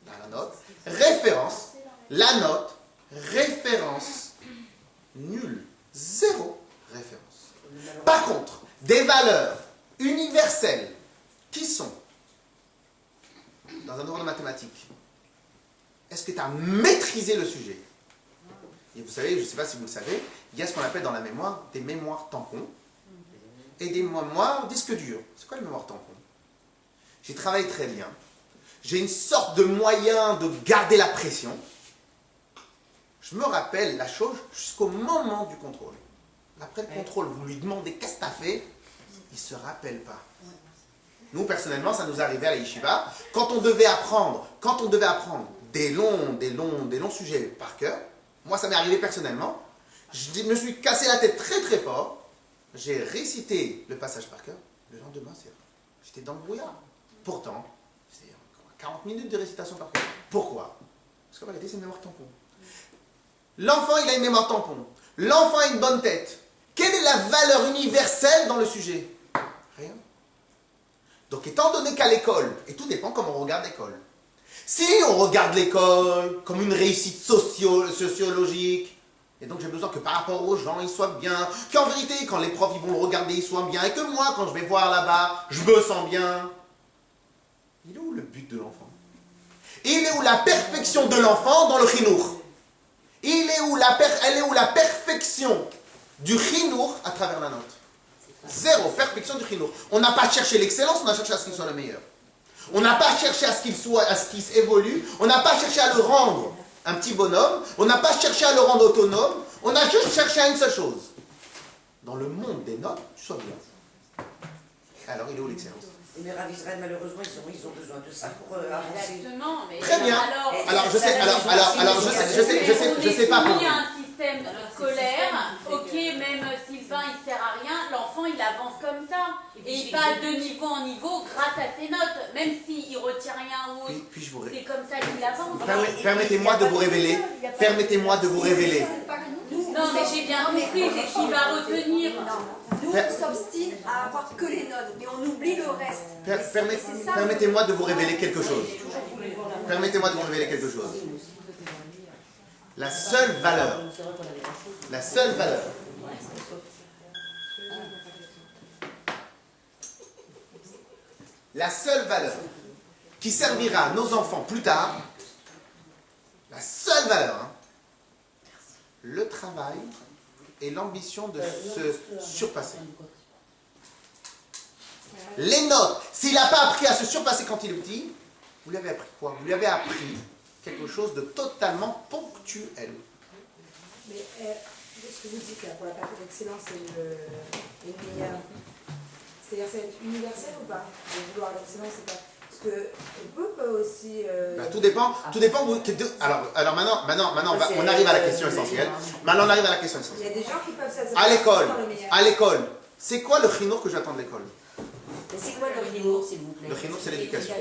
la note, référence, la note, référence, nulle, 0 référence. Par contre, des valeurs universelles qui sont dans un ordre de mathématiques Est-ce que tu as maîtrisé le sujet? Et vous savez, je ne sais pas si vous le savez, il y a ce qu'on appelle dans la mémoire des mémoires tampons et des mémoires disques durs. C'est quoi le mémoire tampon? J'ai travaillé très bien. J'ai une sorte de moyen de garder la pression. Je me rappelle la chose jusqu'au moment du contrôle. Après le contrôle, vous lui demandez qu'est-ce que tu as fait, il ne se rappelle pas. Nous, personnellement, ça nous arrivait à la yeshiva. Quand on devait apprendre des longs sujets par cœur, moi, ça m'est arrivé personnellement, je me suis cassé la tête très très fort, j'ai récité le passage par cœur, le lendemain, j'étais dans le brouillard. Pourtant, c'est 40 minutes de récitation par cœur. Pourquoi? Parce qu'en réalité, c'est une mémoire tampon. L'enfant, il a une mémoire tampon. L'enfant a une bonne tête. Quelle est la valeur universelle dans le sujet? Rien. Donc, étant donné qu'à l'école, et tout dépend comment on regarde l'école, si on regarde l'école comme une réussite sociologique, et donc j'ai besoin que par rapport aux gens, ils soient bien, qu'en vérité, quand les profs ils vont le regarder, ils soient bien, et que moi, quand je vais voir là-bas, je me sens bien. Il est où le but de l'enfant? Il est où la perfection de l'enfant dans le chinour? Elle est où la perfection du chinour à travers la note? Zéro, perfection du chinour. On n'a pas cherché l'excellence, on a cherché à ce qu'il soit le meilleur. On n'a pas cherché à ce qu'il évolue, on n'a pas cherché à le rendre un petit bonhomme, on n'a pas cherché à le rendre autonome, on a juste cherché à une seule chose. Dans le monde des notes, tu sois bien. Alors, il est où l'excellence? Mais Rav Israël, malheureusement, ils ont besoin de ça pour avancer. Exactement. Mais très bien. Alors, je sais pas pour il y a un système scolaire, ok, même Sylvain, il sert à rien, l'enfant, il avance comme ça. Et il passe de niveau en niveau grâce à ses notes, même s'il ne retient rien ou autre. C'est comme ça qu'il avance. Permettez-moi de vous révéler. Permettez-moi de vous révéler. Non, mais j'ai bien compris, c'est qu'il va retenir. Nous, on s'obstine à avoir que les notes, mais on oublie le reste. Permettez-moi de vous révéler quelque chose. Permettez-moi de vous révéler quelque chose. La seule valeur qui servira à nos enfants plus tard, la seule valeur, hein, le travail et l'ambition de se surpasser. Les notes, s'il n'a pas appris à se surpasser quand il est petit, vous lui avez appris quoi? Vous lui avez appris quelque chose de totalement ponctuel. Mais ce que vous dites là, pour la partie d'excellence et le meilleur, c'est-à-dire c'est universel ou pas? De vouloir l'excellence, c'est pas... Parce que on peut aussi... Tout dépend. Alors maintenant on arrive à la question essentielle. Maintenant on arrive à la question essentielle. Il y a des gens qui peuvent s'adapter à l'école, c'est quoi le chinour que j'attends de l'école? Mais c'est quoi le chinour, s'il vous plaît? Le chinour, c'est l'éducation.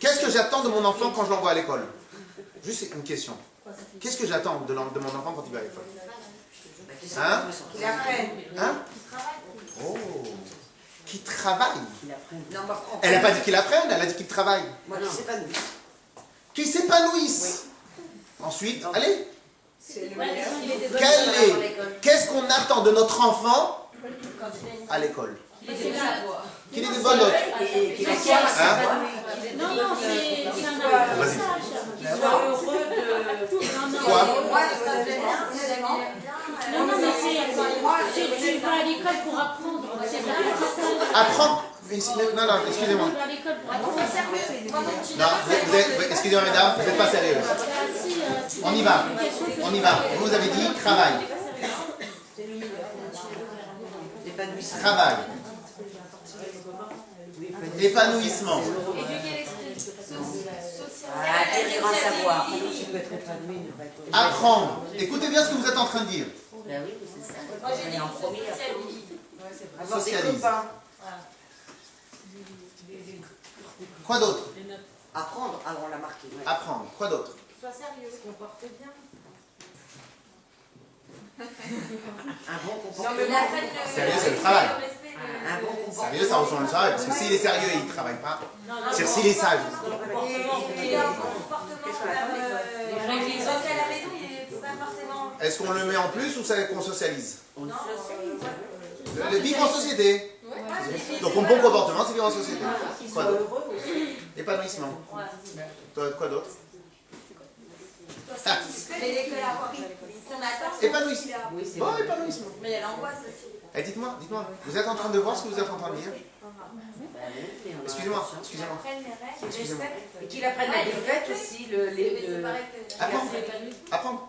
Qu'est-ce que j'attends de mon enfant quand je l'envoie à l'école? Juste une question. Qu'est-ce que j'attends de mon enfant quand il va à l'école? Hein? Qu'il apprenne. Hein? Oh, qui travaille. Elle n'a pas dit qu'il apprenne, elle a dit qu'il travaille. Moi, qui s'épanouisse. Qui s'épanouisse. Ensuite, allez. Qu'est-ce qu'on attend de notre enfant à l'école? Qu'il ait des bonnes notes. Non, c'est un apprentissage. Qu'il soit heureux de... Quoi? Non, mais tu vas à l'école pour apprendre. C'est ça l'apprentissage. Apprendre. Non, excusez-moi. Tu vas à l'école pour apprendre. Non, excusez-moi mesdames, vous n'êtes pas sérieux. On y va. Vous avez dit travail. Travail. Épanouissement. Acquérir un savoir. Apprendre. Écoutez bien ce que vous êtes en train de dire. Ben oui, c'est ça. Moi, j'ai dit Socialise. Quoi d'autre? Apprendre, alors on l'a marqué. Ouais. Apprendre. Quoi d'autre? Sois sérieux, se comporte bien. Un bon comportement. Sérieux, c'est le travail. Un bon comportement. Sérieux, ça ressemble à ça. Parce que s'il est sérieux, il ne travaille pas. C'est s'il est sage. Et un comportement social à la maison, il n'est pas forcément... Est-ce qu'on le met en plus ou c'est qu'on socialise? On socialise. Le vivre en société. Donc, un bon comportement, c'est vivre en société. Qu'ils Quoi soient d'autre? heureux aussi. Épanouissement. Quoi d'autre? Mais l'école a appris. Son attente. Épanouissement. Oui, c'est Bon, vrai. épanouissement. Mais il y a l'angoisse aussi. Eh, dites-moi, vous êtes en train de voir ce que vous êtes en train de dire? Excusez-moi. Excusez-moi. Et qu'il apprenne la défaite aussi, Apprendre. Apprendre.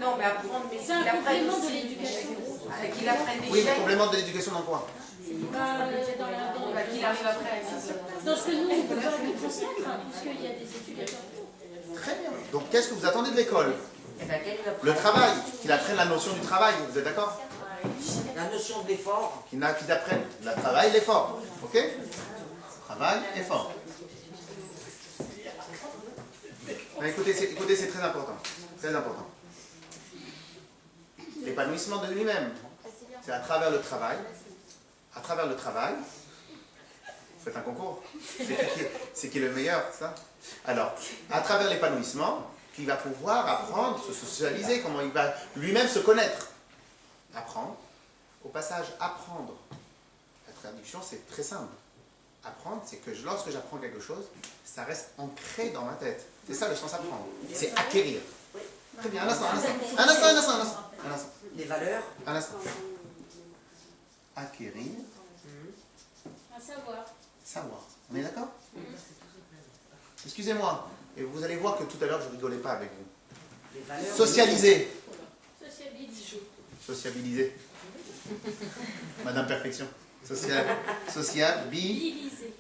Non, mais apprendre, mais C'est un qu'il apprenne complément de aussi. l'éducation. Qu'il apprenne Oui, déjà. mais complément de l'éducation dans quoi? Qu'il arrive après à Dans ce que nous, on peut pas transmettre, puisqu'il y a des éducateurs. Très bien. Donc, qu'est-ce que vous attendez de l'école? Eh ben, qu'elle lui apprend Le travail. Qu'il apprenne la notion du travail. Vous êtes d'accord? la notion d'effort. Qu'ils apprennent le travail, l'effort. Ok? Travail, effort. Mais écoutez, c'est très important. Très important. L'épanouissement de lui-même. C'est à travers le travail. À travers le travail. Vous faites un concours. C'est qui est le meilleur, ça? Alors, à travers l'épanouissement, qu'il va pouvoir apprendre, se socialiser, comment il va lui-même se connaître. Apprendre. Au passage, apprendre. La traduction, c'est très simple. Apprendre, c'est que lorsque j'apprends quelque chose, ça reste ancré dans ma tête. C'est ça le sens apprendre. C'est acquérir. Très bien, un instant. Les valeurs. Un instant. Acquérir, À savoir. savoir. On est d'accord? Excusez-moi, et vous allez voir que tout à l'heure, je ne rigolais pas avec vous. Les valeurs. Socialiser. Sociabiliser. Sociabiliser. Madame Perfection. Sociabiliser. Diviser.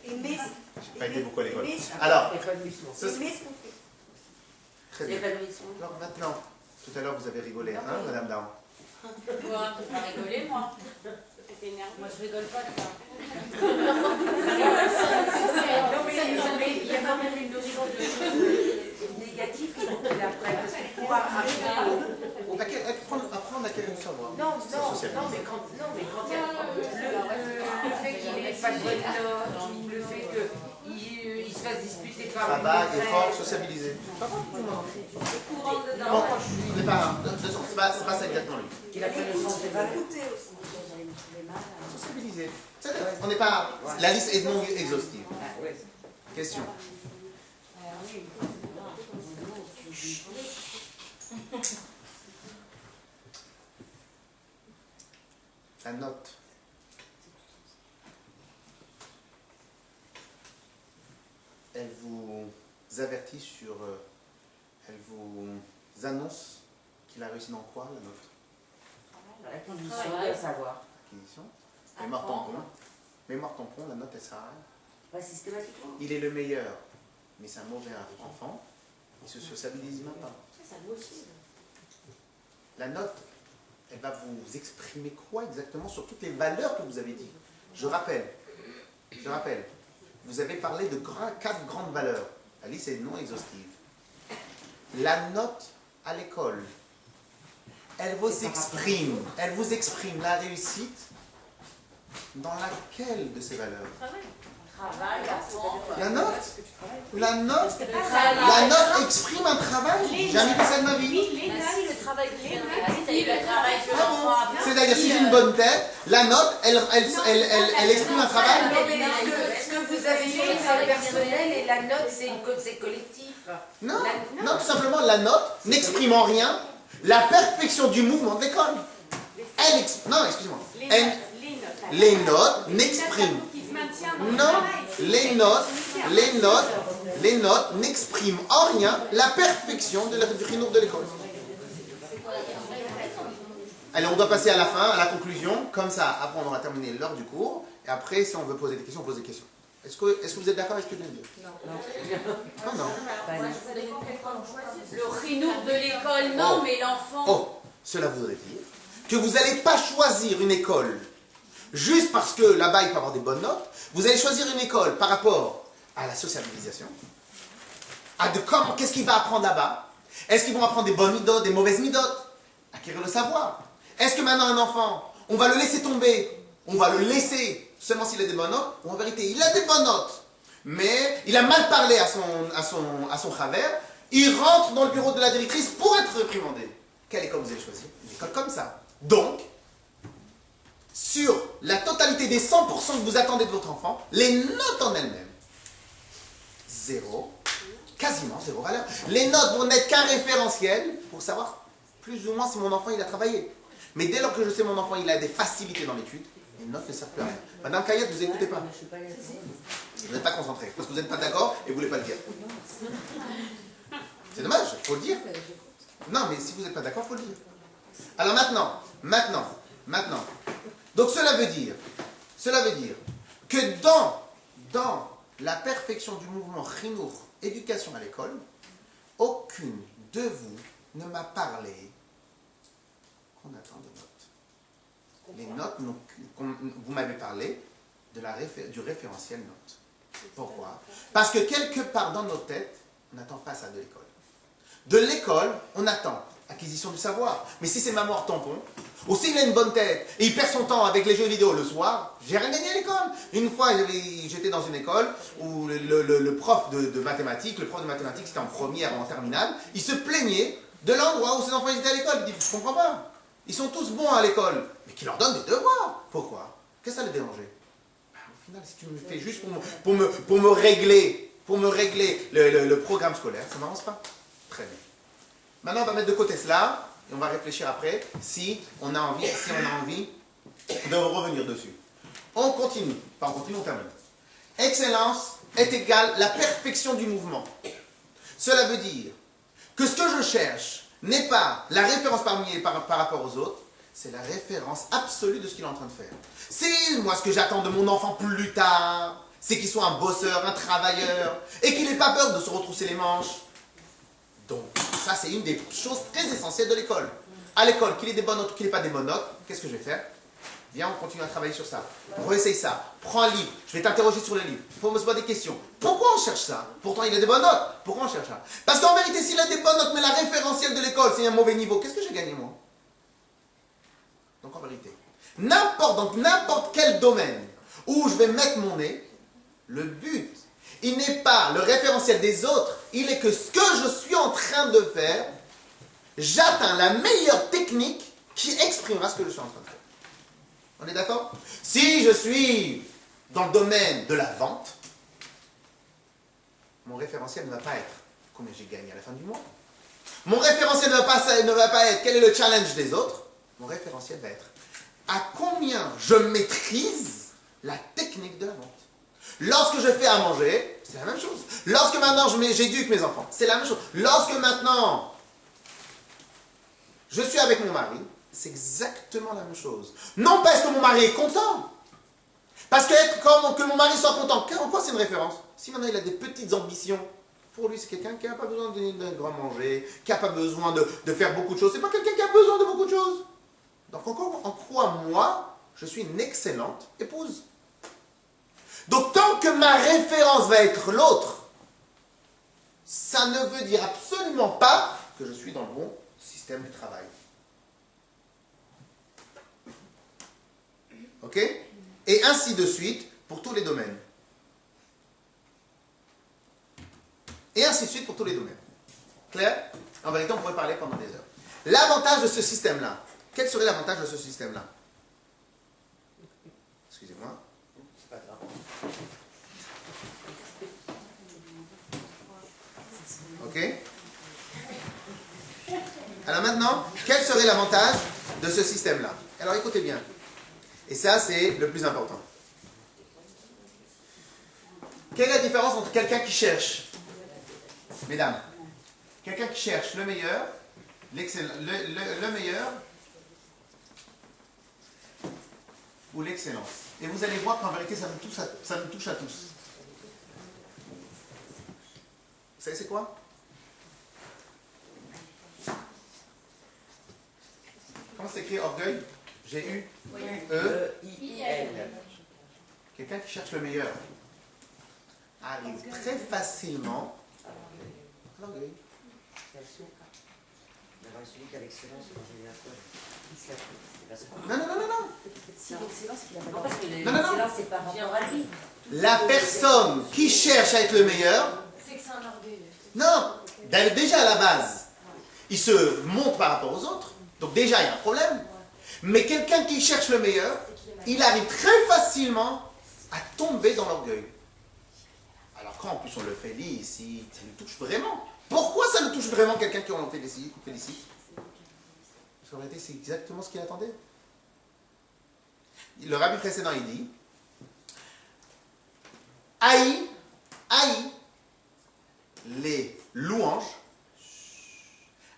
Aimer. J'ai pas été beaucoup à l'école. Alors, Épanouissement. Aimer ce qu'on fait. très bien. l'épanouissement. Alors maintenant, tout à l'heure, vous avez rigolé, hein, Madame Dahan? Quoi? Je vais pas rigoler, moi. Moi, je rigole pas de ça. Non, mais il y a quand même une notion de choses négatives qu'il faut qu'il apprenne. Parce qu'il pourra Apprendre à quel savoir. Non, mais quand il y a le fait qu'il n'ait pas de bonne note, ou le fait qu'il se fasse disputer par une Travail, maîtresse. effort, sociabiliser. Courant dedans. Bon, on n'est pas, c'est pas ça exactement lui. Qu'il apprenne le sens des valeurs. Écouter aussi. Sociabiliser. On n'est pas. La liste est non exhaustive. Question. La note. Elle vous avertit sur. Elle vous annonce qu'il a réussi dans quoi, la note? La condition de savoir. Acquisition. Mémoire tampon. Mémoire tampon, la note, elle sert à rien. Pas systématiquement. Il est le meilleur, mais c'est un mauvais enfant. Il se sociabilise même pas. La note, elle va vous exprimer quoi exactement sur toutes les valeurs que vous avez dit. Je rappelle, vous avez parlé de 4 grandes valeurs. La liste est non exhaustive. La note à l'école, elle vous exprime la réussite dans laquelle de ces valeurs? Travail, apprendre. La note exprime un travail. Jamais vu ça de ma vie. Si, le travail que j'ai fait, le travail que l'enfant a fait. C'est-à-dire, si j'ai une bonne tête, la note, elle exprime un travail. Non, mais est-ce que vous avez fait ça personnel et la note, c'est collectif? Non, tout simplement, la note n'exprime en rien la perfection du mouvement de l'école. Non, excusez-moi. Les notes n'expriment. Non, les notes n'expriment en rien la perfection du chinour de l'école. Allez, on doit passer à la fin, à la conclusion. Comme ça, après on aura terminé l'heure du cours. Et après, si on veut poser des questions, on pose des questions. Est-ce que vous êtes d'accord avec ce que je viens de dire? Non. Le chinour de l'école, non, mais l'enfant. Oh, cela voudrait dire que vous n'allez pas choisir une école juste parce que là-bas il peut avoir des bonnes notes. Vous allez choisir une école par rapport à la sociabilisation, qu'est-ce qu'il va apprendre là-bas. Est-ce qu'ils vont apprendre des bonnes midotes, des mauvaises midotes? Acquérir le savoir. Est-ce que maintenant un enfant, on va le laisser tomber, on va le laisser seulement s'il a des bonnes notes, ou en vérité il a des bonnes notes, mais il a mal parlé à son travers, il rentre dans le bureau de la directrice pour être réprimandé. Quelle école vous allez choisir? Une école comme ça. Donc, sur la totalité des 100% que vous attendez de votre enfant, les notes en elles-mêmes, zéro, quasiment zéro valeur. Les notes vont n'être qu'un référentiel pour savoir plus ou moins si mon enfant il a travaillé. Mais dès lors que je sais mon enfant il a des facilités dans l'étude, les notes ne servent plus à rien. Madame Kayat, vous n'écoutez pas. Vous n'êtes pas concentré parce que vous n'êtes pas d'accord et vous ne voulez pas le dire. C'est dommage, il faut le dire. Non, mais si vous n'êtes pas d'accord, il faut le dire. Alors maintenant. Donc cela veut dire que dans la perfection du mouvement Chinour, éducation à l'école, aucune de vous ne m'a parlé qu'on attend de notes. Les notes, vous m'avez parlé du référentiel notes. Pourquoi? Parce que quelque part dans nos têtes, on n'attend pas ça de l'école. De l'école, on attend acquisition du savoir. Mais si c'est mémoire tampon, ou s'il a une bonne tête et il perd son temps avec les jeux vidéo le soir, j'ai rien gagné à l'école. Une fois, j'étais dans une école où le prof de mathématiques, c'était en première ou en terminale, il se plaignait de l'endroit où ses enfants étaient à l'école. Il dit, je comprends pas. Ils sont tous bons à l'école, mais qui leur donnent des devoirs. Pourquoi? Qu'est-ce que ça les dérangeait? Au final, si tu me fais juste pour me régler le programme scolaire, ça n'avance pas. Très bien. Maintenant, on va mettre de côté cela et on va réfléchir après si on a envie de revenir dessus. On continue. Enfin, on continue, on termine. Excellence est égale la perfection du mouvement. Cela veut dire que ce que je cherche n'est pas la référence par rapport aux autres, c'est la référence absolue de ce qu'il est en train de faire. C'est moi ce que j'attends de mon enfant plus tard, c'est qu'il soit un bosseur, un travailleur, et qu'il n'ait pas peur de se retrousser les manches. Donc, ça c'est une des choses très essentielles de l'école. À l'école, qu'il ait des bonnes notes ou qu'il n'ait pas des bonnes notes, qu'est-ce que je vais faire? Viens, on continue à travailler sur ça. Réessaye ça. Prends un livre. Je vais t'interroger sur le livre. Pour me poser des questions. Pourquoi on cherche ça? Pourtant, il a des bonnes notes. Pourquoi on cherche ça? Parce qu'en vérité, s'il a des bonnes notes, mais la référentielle de l'école, c'est un mauvais niveau, qu'est-ce que j'ai gagné, moi? Donc, en vérité, dans n'importe quel domaine où je vais mettre mon nez, le but, il n'est pas le référentiel des autres, il est que ce que je suis en train de faire, j'atteins la meilleure technique qui exprimera ce que je suis en train de faire. On est d'accord? Si je suis dans le domaine de la vente, mon référentiel ne va pas être combien j'ai gagné à la fin du mois. Mon référentiel ne va pas être quel est le challenge des autres. Mon référentiel va être à combien je maîtrise la technique de la vente. Lorsque je fais à manger, c'est la même chose. Lorsque maintenant j'éduque mes enfants, c'est la même chose. Lorsque maintenant je suis avec mon mari, c'est exactement la même chose. Non pas est-ce que mon mari est content. Parce que mon mari soit content, en quoi c'est une référence? Si maintenant il a des petites ambitions, pour lui c'est quelqu'un qui n'a pas besoin d'un grand manger, qui n'a pas besoin de faire beaucoup de choses. C'est pas quelqu'un qui a besoin de beaucoup de choses. Donc en quoi moi, je suis une excellente épouse? Donc tant que ma référence va être l'autre, ça ne veut dire absolument pas que je suis dans le bon système de travail. Ok? Et ainsi de suite pour tous les domaines. Et ainsi de suite pour tous les domaines. Clair? En vérité, on pourrait parler pendant des heures. L'avantage de ce système-là. Quel serait l'avantage de ce système-là? Excusez-moi. C'est pas grave. Ok? Alors maintenant, quel serait l'avantage de ce système-là? Alors écoutez bien. Et ça, c'est le plus important. Quelle est la différence entre quelqu'un qui cherche, mesdames, quelqu'un qui cherche le meilleur, le meilleur ou l'excellence? Et vous allez voir qu'en vérité, ça nous touche à tous. Vous savez c'est quoi? Comment s'écrit orgueil? G-U-E-I-L. Quelqu'un qui cherche le meilleur arrive très facilement à l'orgueil. Non. Si l'excellence, il a pas. Non, parce que l'excellence, c'est par rapport à lui. La personne qui cherche à être le meilleur. C'est que c'est un orgueil. Non, Déjà à la base, il se monte par rapport aux autres, donc déjà il y a un problème. Mais quelqu'un qui cherche le meilleur, il arrive très facilement à tomber dans l'orgueil. Alors quand en plus on le félicite, ça nous touche vraiment. Pourquoi ça nous touche vraiment quelqu'un qui on félicite? Parce qu'en réalité c'est exactement ce qu'il attendait. Le rabbi précédent il dit, haïs les louanges,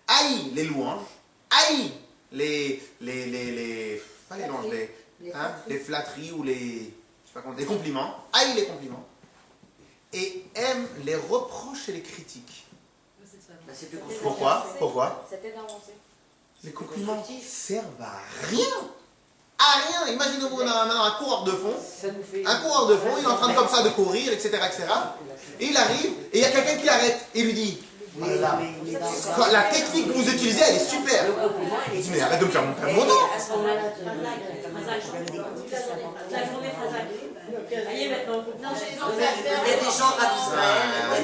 haïs pas les louanges, les flatteries ou les compliments, haïs les compliments, et aime les reproches et les critiques. Pourquoi? Les compliments servent à rien. À rien. Imaginez-vous, on a maintenant un coureur de fond. Un coureur de fond, il est en train de, comme ça de courir, etc., etc. Et il arrive, et il y a quelqu'un qui l'arrête et lui dit, voilà, la technique que vous utilisez, elle est super. Il dit, mais arrête de me faire monter mon dos. La journée très il y a des gens ravissants.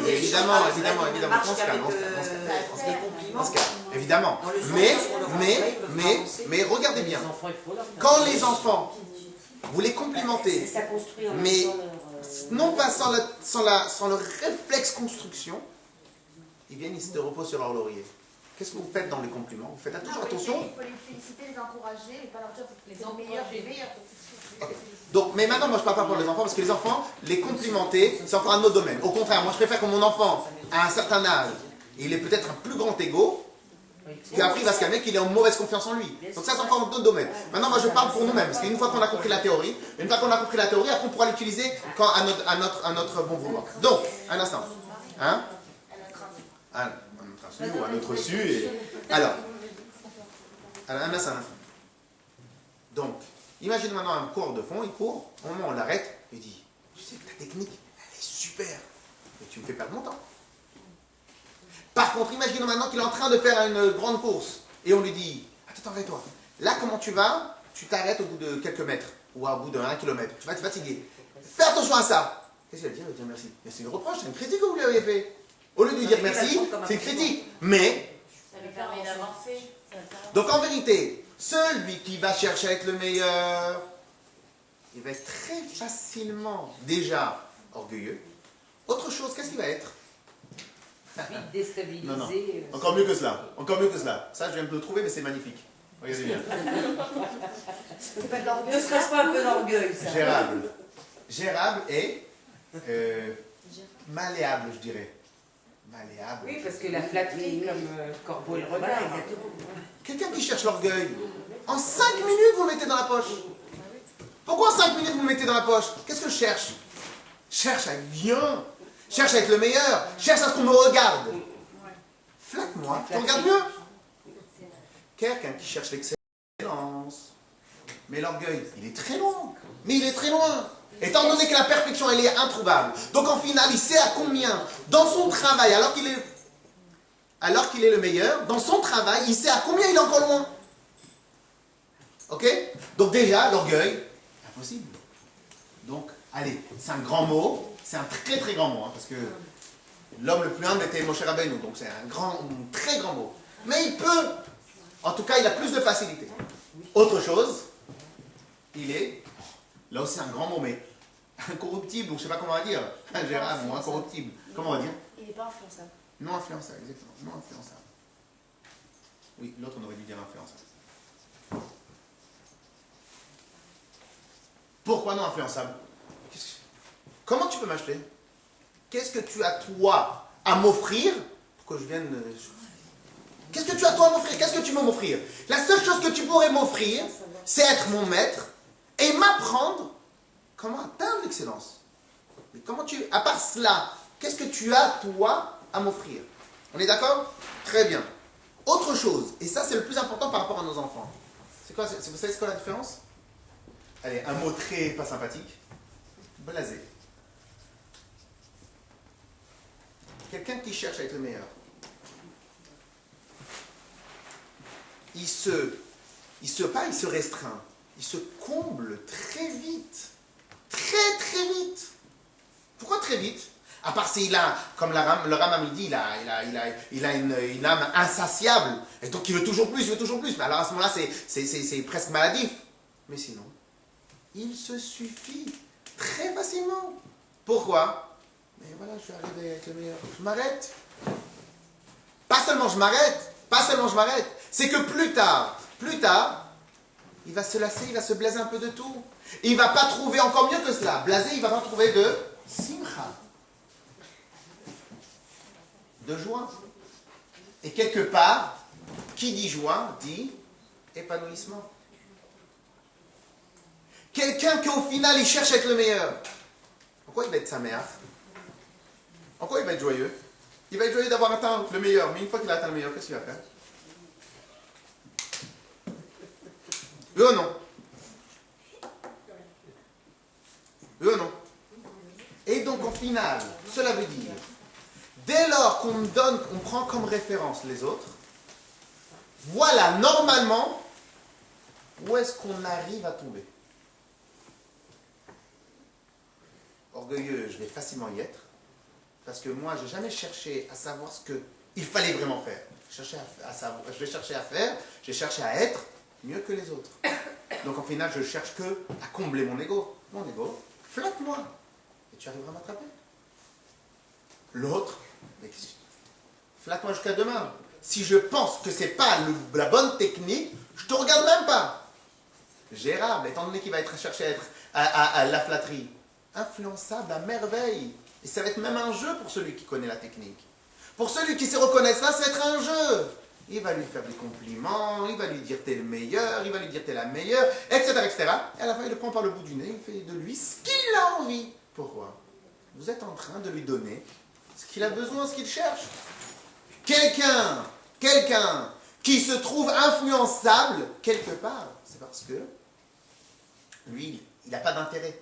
Évidemment, on se calme. Évidemment. Mais regardez bien. Quand les enfants, vous les complimentez, mais non pas sans le réflexe construction, ils viennent, ils se reposent sur leur laurier. Qu'est-ce que vous faites dans les compliments? Vous faites toujours attention. Il faut les féliciter, les encourager, et pas leur dire que les meilleurs des meilleurs. Okay. Donc, mais maintenant, moi je ne parle pas pour les enfants, parce que les enfants, les complimenter, c'est encore un autre domaine. Au contraire, moi je préfère que mon enfant, à un certain âge, il ait peut-être un plus grand ego, qu'après il va se calmer, qu'il ait une mauvaise confiance en lui. Donc ça c'est encore un autre domaine. Maintenant, moi je parle pour nous-mêmes, parce qu'une fois qu'on a compris la théorie, après on pourra l'utiliser à notre bon vouloir. Donc, un instant. Hein? Un insu ou un autre su. Et... Alors, un instant. Donc, imagine maintenant un coureur de fond, il court, au moment où on l'arrête, il dit, tu sais que ta technique, elle est super, mais tu me fais perdre mon temps. Par contre, imaginons maintenant qu'il est en train de faire une grande course, et on lui dit, attends, arrête-toi. Là, comment tu vas? Tu t'arrêtes au bout de quelques mètres, ou au bout d'1 kilomètre. Tu vas te fatiguer. Fais attention à ça. Qu'est-ce qu'il va dire? Il va dire merci. Mais c'est une reproche, c'est une critique que vous lui avez fait. Au lieu de lui dire merci, c'est une critique. Mais, ça lui permet d'avancer. donc en vérité, celui qui va chercher à être le meilleur, il va être très facilement déjà orgueilleux. Autre chose, qu'est-ce qu'il va être? Vite déstabilisé. Non. Encore mieux que cela. Ça, je viens de le trouver, mais c'est magnifique. Regardez bien. Ne serait-ce pas un peu d'orgueil, ça? Gérable et malléable, je dirais. Malléable. Oui, parce que la flatterie, comme Corbeau le regarde. Quelqu'un qui cherche l'orgueil, en 5 minutes, vous le mettez dans la poche. Pourquoi en 5 minutes, vous le mettez dans la poche? Qu'est-ce que je cherche? Cherche à être bien. Cherche à être le meilleur. Cherche à ce qu'on me regarde. Flatte-moi, tu regardes mieux. Quelqu'un qui cherche l'excellence. Mais l'orgueil, il est très loin. Mais il est très loin. Étant donné que la perfection, elle est introuvable. Donc en final, il sait à combien, dans son travail, alors qu'il est le meilleur, dans son travail, il sait à combien il est encore loin. Ok? Donc déjà, l'orgueil, impossible. Donc, allez, c'est un grand mot. C'est un très très grand mot, hein, parce que l'homme le plus humble était Moshe Rabbeinu, donc c'est un très grand mot. Mais il peut, en tout cas, il a plus de facilité. Autre chose, il est, là aussi un grand mot, mais incorruptible, ou je ne sais pas comment on va dire, ingérable ou incorruptible. Comment on va dire? Il n'est pas influençable. Non influençable, exactement. Non influençable. Oui, l'autre on aurait dû dire influençable. Pourquoi non influençable? Comment tu peux m'acheter? Qu'est-ce que tu as toi à m'offrir? Pourquoi je vienne... Qu'est-ce que tu as toi à m'offrir? Qu'est-ce que tu peux m'offrir? La seule chose que tu pourrais m'offrir, c'est être mon maître et m'apprendre comment atteindre l'excellence. Mais comment tu... À part cela, qu'est-ce que tu as toi à m'offrir? On est d'accord? Très bien. Autre chose, et ça c'est le plus important par rapport à nos enfants. C'est quoi? Vous savez c'est quoi la différence? Allez, un mot très pas sympathique. Blasé. Quelqu'un qui cherche à être le meilleur. Il se restreint. Il se comble très vite. Très très vite. Pourquoi très vite? À part s'il a, comme le Rambam dit, il a une âme insatiable. Et donc il veut toujours plus, il veut toujours plus. Mais alors à ce moment-là, c'est presque maladif. Mais sinon, il se suffit très facilement. Pourquoi? Mais voilà, je suis arrivé avec le meilleur. Je m'arrête. Pas seulement je m'arrête. C'est que plus tard, il va se lasser, il va se blaser un peu de tout. Il ne va pas trouver encore mieux que cela. Blasé, il ne va pas trouver de simcha. De joie. Et quelque part, qui dit joie, dit épanouissement. Quelqu'un qu'au final, il cherche à être le meilleur. En quoi il va être sa mère? En quoi il va être joyeux? Il va être joyeux d'avoir atteint le meilleur. Mais une fois qu'il a atteint le meilleur, qu'est-ce qu'il va faire? Oui ou non? Oui ou non? Et donc, au final, cela veut dire, dès lors qu'on prend comme référence les autres, voilà, normalement, où est-ce qu'on arrive à tomber? Orgueilleux, je vais facilement y être, parce que moi, je n'ai jamais cherché à savoir ce qu'il fallait vraiment faire. J'ai cherché à être mieux que les autres. Donc, au final, je ne cherche que à combler mon ego. Mon ego, flatte-moi, et tu arriveras à m'attraper. L'autre, flatte-moi jusqu'à demain. Si je pense que ce n'est pas la bonne technique, je ne te regarde même pas. Gérable, étant donné qu'il va chercher à être à la flatterie, influençable à merveille. Et ça va être même un jeu pour celui qui connaît la technique. Pour celui qui se reconnaît ça, ça va être un jeu. Il va lui faire des compliments, il va lui dire t'es le meilleur, il va lui dire t'es la meilleure, etc., etc. Et à la fin, il le prend par le bout du nez, il fait de lui ce qu'il a envie. Pourquoi? Vous êtes en train de lui donner ce qu'il a besoin, ce qu'il cherche. Quelqu'un qui se trouve influençable quelque part, c'est parce que lui, il n'a pas d'intérêt.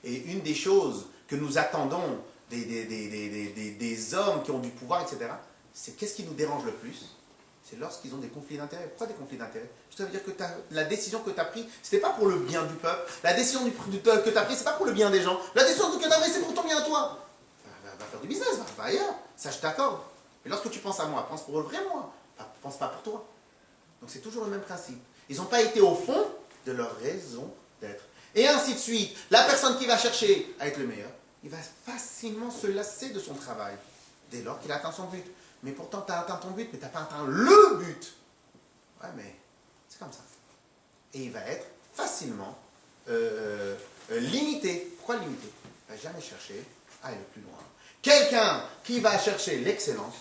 Et une des choses que nous attendons des hommes qui ont du pouvoir, etc., c'est qu'est-ce qui nous dérange le plus? C'est lorsqu'ils ont des conflits d'intérêts. Pourquoi des conflits d'intérêts? Ça veut dire que la décision que tu as prise, ce n'était pas pour le bien du peuple. La décision que tu as prise, ce n'est pas pour le bien des gens. La décision que tu as prise, c'est pour ton bien à toi. Va faire du business, va ailleurs. Ça, je t'accorde. Mais lorsque tu penses à moi, pense pour le vrai moi. Pense pas pour toi. Donc c'est toujours le même principe. Ils n'ont pas été au fond de leur raison d'être. Et ainsi de suite. La personne qui va chercher à être le meilleur, il va facilement se lasser de son travail dès lors qu'il a atteint son but. Mais pourtant, tu as atteint ton but, mais tu n'as pas atteint le but. Ouais, mais c'est comme ça. Et il va être facilement limité. Pourquoi limité? Il ne va jamais chercher à aller plus loin. Quelqu'un qui va chercher l'excellence,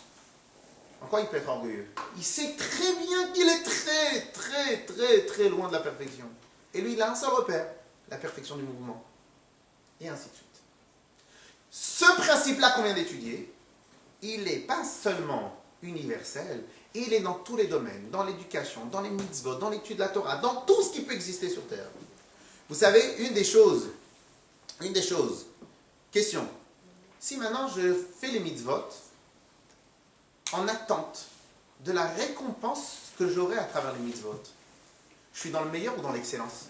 en quoi il peut être orgueilleux? Il sait très bien qu'il est très loin de la perfection. Et lui, il a un seul repère, la perfection du mouvement. Et ainsi de suite. Ce principe-là qu'on vient d'étudier, il n'est pas seulement universel, il est dans tous les domaines, dans l'éducation, dans les mitzvot, dans l'étude de la Torah, dans tout ce qui peut exister sur Terre. Vous savez, une des choses, question, si maintenant je fais les mitzvot en attente de la récompense que j'aurai à travers les mitzvot, je suis dans le meilleur ou dans l'excellence?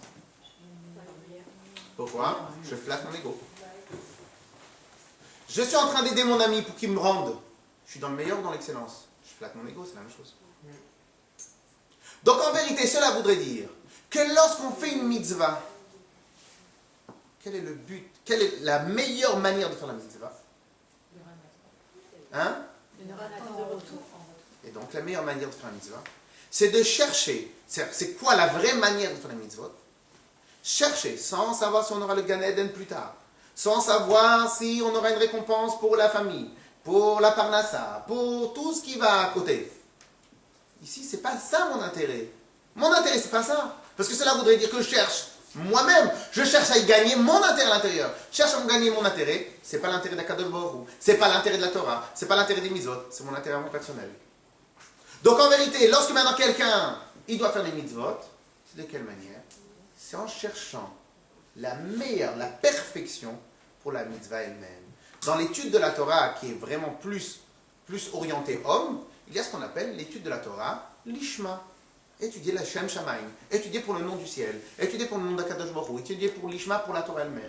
Pourquoi? Je flatte mon ego. Je suis en train d'aider mon ami pour qu'il me rende. Je suis dans le meilleur ou dans l'excellence? Je flatte mon ego, c'est la même chose. Donc en vérité, cela voudrait dire que lorsqu'on fait une mitzvah, quel est le but? Quelle est la meilleure manière de faire la mitzvah? Hein? Et donc la meilleure manière de faire la mitzvah, c'est de chercher. C'est quoi la vraie manière de faire la mitzvah? Chercher, sans savoir si on aura le Gan Eden plus tard, sans savoir si on aura une récompense pour la famille, pour la parnassa, pour tout ce qui va à côté. Ici, c'est pas ça mon intérêt. Mon intérêt, c'est pas ça. Parce que cela voudrait dire que je cherche moi-même. Je cherche à y gagner mon intérêt à l'intérieur. Je cherche à me gagner mon intérêt. C'est pas l'intérêt d'Akadosh Baruch Hu. C'est pas l'intérêt de la Torah. C'est pas l'intérêt des mitzvot. C'est mon intérêt à moi personnel. Donc en vérité, lorsque maintenant quelqu'un, il doit faire des mitzvot, c'est de quelle manière? C'est en cherchant la meilleure, la perfection pour la mitzvah elle-même. Dans l'étude de la Torah, qui est vraiment plus orientée homme, il y a ce qu'on appelle l'étude de la Torah, l'ishma. Étudier la Shem Shamaim, étudier pour le nom du ciel, étudier pour le nom d'Akadosh Baruch Hu, étudier pour l'ishma, pour la Torah elle-même.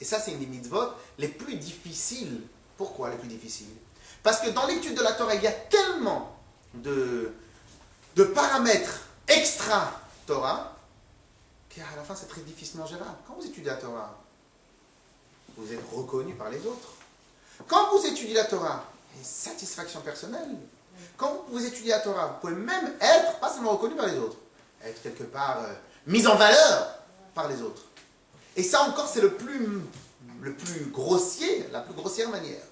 Et ça, c'est une des mitzvot les plus difficiles Pourquoi les plus difficiles? Parce que dans l'étude de la Torah, il y a tellement de paramètres extra-Torah qu'à la fin, c'est très difficilement gérable. Quand vous étudiez la Torah, vous êtes reconnu par les autres. Quand vous étudiez la Torah, il y a une satisfaction personnelle. Quand vous étudiez la Torah, vous pouvez même être, pas seulement reconnu par les autres, être quelque part mis en valeur par les autres. Et ça encore, c'est le plus grossier, la plus grossière manière.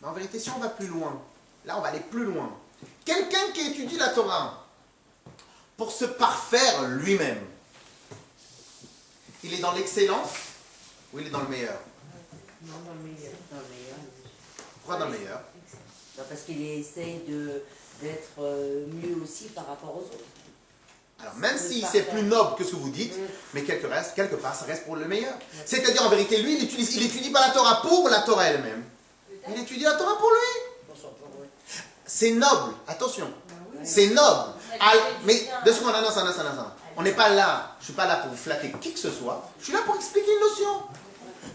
Mais en vérité, si on va plus loin, là on va aller plus loin. Quelqu'un qui étudie la Torah pour se parfaire lui-même, il est dans l'excellence ou il est dans le meilleur? Non, dans le meilleur. Dans le meilleur. Pourquoi dans le meilleur? Parce qu'il essaye d'être mieux aussi par rapport aux autres. Alors même si c'est plus noble que ce que vous dites, mais quelque part ça reste pour le meilleur. C'est-à-dire en vérité, lui, il étudie pas la Torah pour la Torah elle-même. Il étudie la Torah pour lui. C'est noble, attention. C'est noble. Mais 2 secondes, non. On n'est pas là, je ne suis pas là pour vous flatter qui que ce soit. Je suis là pour expliquer une notion.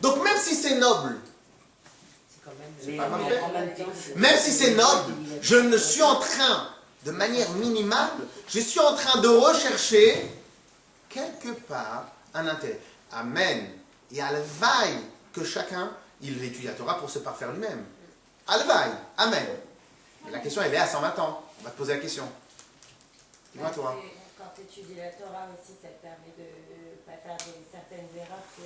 Donc même si c'est noble, c'est pas parfait. Même si c'est noble, je ne suis en train, de manière minimale, je suis en train de rechercher quelque part un intérêt. Amen. Et alvaï que chacun, il étudie la Torah pour se parfaire lui-même. Alvaï. Amen. Et la question, elle est à 120 ans. On va te poser la question. Dis-moi, toi. Quand tu étudies la Torah aussi, ça te permet de ne pas faire certaines erreurs que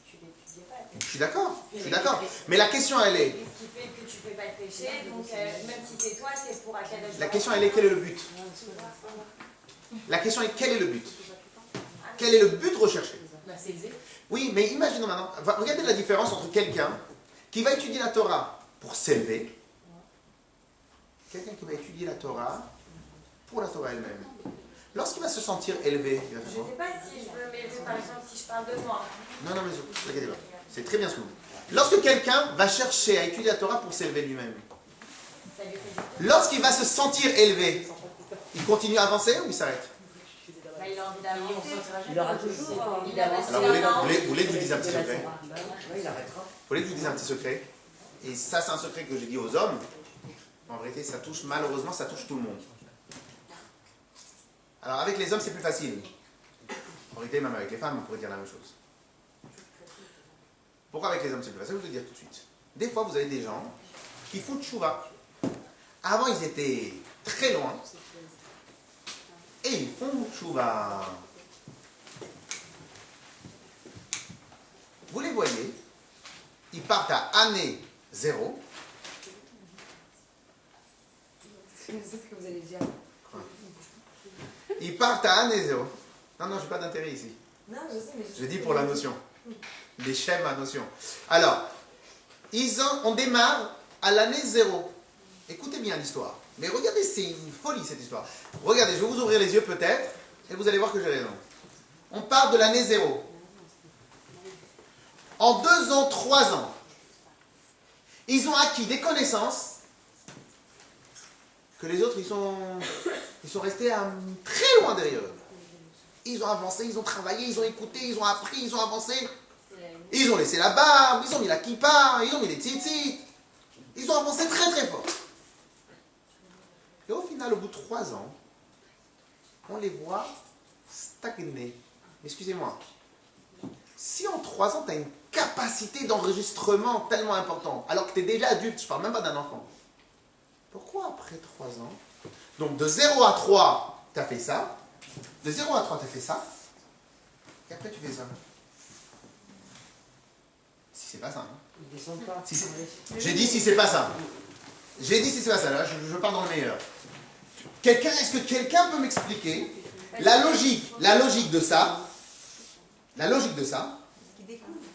tu n'étudiais pas. Je suis d'accord. Mais la question, elle est... Ce qui fait que tu ne fais pas de péché, donc même si c'est toi, c'est pour Akadosh. La question, elle est, quel est le but? La question est, quel est le but? Quel est le but recherché? Oui, mais imaginons maintenant, regardez la différence entre quelqu'un qui va étudier la Torah pour s'élever, quelqu'un qui va étudier la Torah pour la Torah elle-même. Lorsqu'il va se sentir élevé, il va faire Je ne quoi? sais pas si je peux m'élever, par exemple, si je parle de moi. Non, mais ne regardez pas. C'est très bien ce que vous dites. Lorsque quelqu'un va chercher à étudier la Torah pour s'élever lui-même, lorsqu'il va se sentir élevé, il continue à avancer ou il s'arrête? Il a envie d'avancer. Il aura toujours envie d'avancer. Alors, vous voulez que je vous dise un petit secret? Il arrêtera. Vous voulez que je vous dise un petit secret? Et ça, c'est un secret que j'ai dit aux hommes. En vérité, ça touche, malheureusement, ça touche tout le monde. Alors, avec les hommes, c'est plus facile. En vérité, même avec les femmes, on pourrait dire la même chose. Pourquoi avec les hommes, c'est plus facile? Je vais vous le dire tout de suite. Des fois, vous avez des gens qui font tchouva. Avant, ils étaient très loin. Et ils font tchouva. Vous les voyez, ils partent à année 0. Je sais ce que vous allez dire. Ils partent à année 0. Non, je n'ai pas d'intérêt ici. Non, je sais, mais Je dis pour la notion. Les schèmes à notion. Alors, on démarre à l'année 0. Écoutez bien l'histoire. Mais regardez, c'est une folie cette histoire. Regardez, je vais vous ouvrir les yeux peut-être, et vous allez voir que j'ai raison. On part de l'année 0. En 2 ans, 3 ans, ils ont acquis des connaissances que les autres, ils sont restés très loin derrière eux. Ils ont avancé, ils ont travaillé, ils ont écouté, ils ont appris, ils ont avancé. Ils ont laissé la barbe, ils ont mis la kippa, ils ont mis les tzitzit. Ils ont avancé très très fort. Et au final, au bout de 3 ans, on les voit stagner. Excusez-moi. Si en 3 ans, tu as une capacité d'enregistrement tellement importante, alors que tu es déjà adulte, je ne parle même pas d'un enfant, pourquoi après 3 ans, donc de 0 à 3, tu as fait ça, de 0 à 3, tu as fait ça, et après tu fais ça? Si c'est pas ça. Hein. J'ai dit si c'est pas ça. J'ai dit si c'est pas ça, là, je parle dans le meilleur. Est-ce que quelqu'un peut m'expliquer la logique de ça? La logique de ça.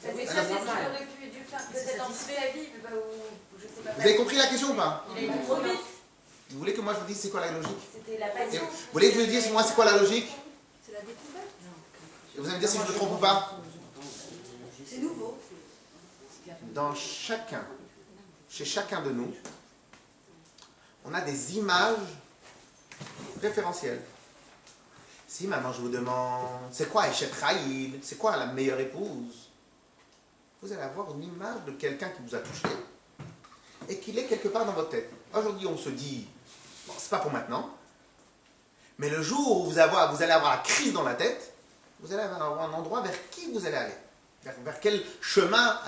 Ça fait ça, c'est ce qu'on aurait dû faire peut-être en sa vie, je sais pas. Vous avez compris la question ou pas? Il a été trop vite. Vous voulez que moi je vous dise c'est quoi la logique? C'était la passion. Vous voulez que je vous dise moi c'est quoi la logique? C'est la découverte. Et vous allez me dire si je me trompe ou pas? C'est nouveau. Chez chacun de nous, on a des images référentielles. Si maintenant je vous demande, c'est quoi Eshet Raïl? C'est quoi la meilleure épouse? Vous allez avoir une image de quelqu'un qui vous a touché. et qu'il est quelque part dans votre tête. Aujourd'hui, on se dit, bon, c'est pas pour maintenant, mais le jour où vous allez avoir la crise dans la tête, vous allez avoir un endroit vers qui vous allez aller, vers quel chemin,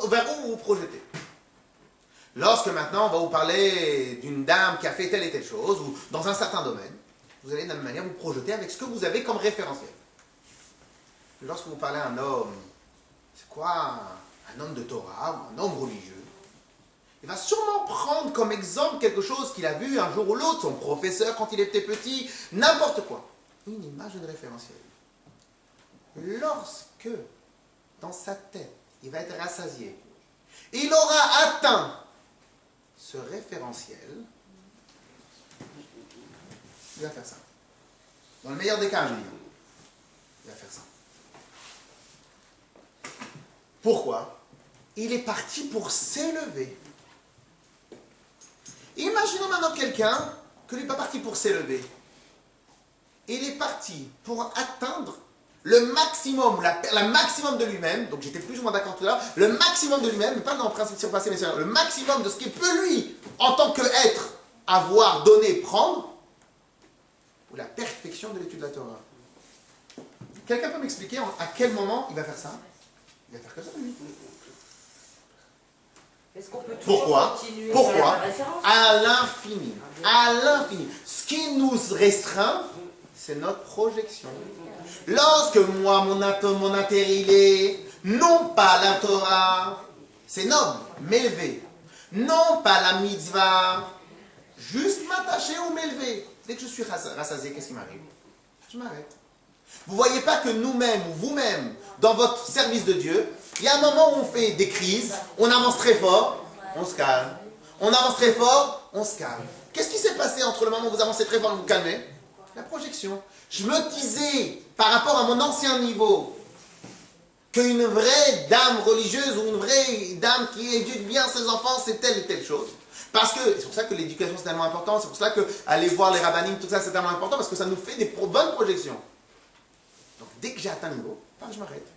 vers où vous vous projetez. Lorsque maintenant on va vous parler d'une dame qui a fait telle et telle chose, ou dans un certain domaine, vous allez de la même manière vous projeter avec ce que vous avez comme référentiel. Lorsque vous parlez à un homme, c'est quoi un homme de Torah, ou un homme religieux? Il va sûrement prendre comme exemple quelque chose qu'il a vu un jour ou l'autre, son professeur quand il était petit, n'importe quoi. Une image de référentiel. Lorsque, dans sa tête, il va être rassasié, il aura atteint ce référentiel, il va faire ça. Dans le meilleur des cas, je dis, il va faire ça. Pourquoi? Il est parti pour s'élever. Imaginons maintenant quelqu'un que lui n'est pas parti pour s'élever. Il est parti pour atteindre le maximum, la maximum de lui-même, donc j'étais plus ou moins d'accord tout à l'heure, le maximum de lui-même, pas dans le principe de surpasser, mais le maximum de ce qu'il peut lui, en tant qu'être, avoir, donner, prendre, ou la perfection de l'étude de la Torah. Quelqu'un peut m'expliquer à quel moment il va faire ça? Il va faire que ça, lui. Est-ce qu'on peut Pourquoi? continuer Pourquoi? À l'infini. À l'infini. Ce qui nous restreint, c'est notre projection. Lorsque moi, mon intérêt, il est non pas la Torah, c'est noble, m'élever. Non pas la mitzvah, juste m'attacher ou m'élever. Dès que je suis rassasié, qu'est-ce qui m'arrive? Je m'arrête. Vous ne voyez pas que nous-mêmes ou vous-même, dans votre service de Dieu, il y a un moment où on fait des crises, on avance très fort, on se calme. On avance très fort, on se calme. Qu'est-ce qui s'est passé entre le moment où vous avancez très fort et vous vous calmez? La projection. Je me disais, par rapport à mon ancien niveau, qu'une vraie dame religieuse ou une vraie dame qui éduque bien ses enfants, c'est telle et telle chose. Parce que, c'est pour ça que l'éducation c'est tellement important, c'est pour ça qu'aller voir les rabbinim, tout ça c'est tellement important, parce que ça nous fait des bonnes projections. Donc dès que j'ai atteint le niveau, je m'arrête.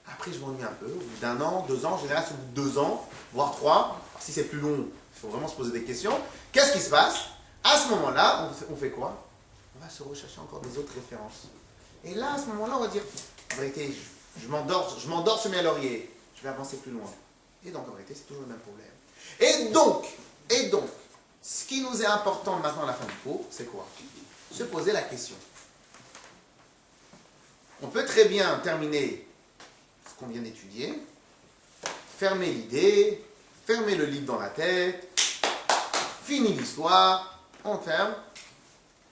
Après je m'ennuie un peu, au bout d'un an, 2 ans, en général c'est au bout de 2 ans, voire 3. Alors, si c'est plus long, il faut vraiment se poser des questions. Qu'est-ce qui se passe? À ce moment-là, on fait quoi? On va se rechercher encore des autres références. Et là, à ce moment-là, on va dire, en vérité, je m'endors sur mes lauriers, je vais avancer plus loin. Et donc, en vérité, c'est toujours le même problème. Et donc, ce qui nous est important maintenant à la fin du cours, c'est quoi? Se poser la question. On peut très bien terminer ce qu'on vient d'étudier, fermer l'idée, fermer le livre dans la tête, fini l'histoire, on ferme,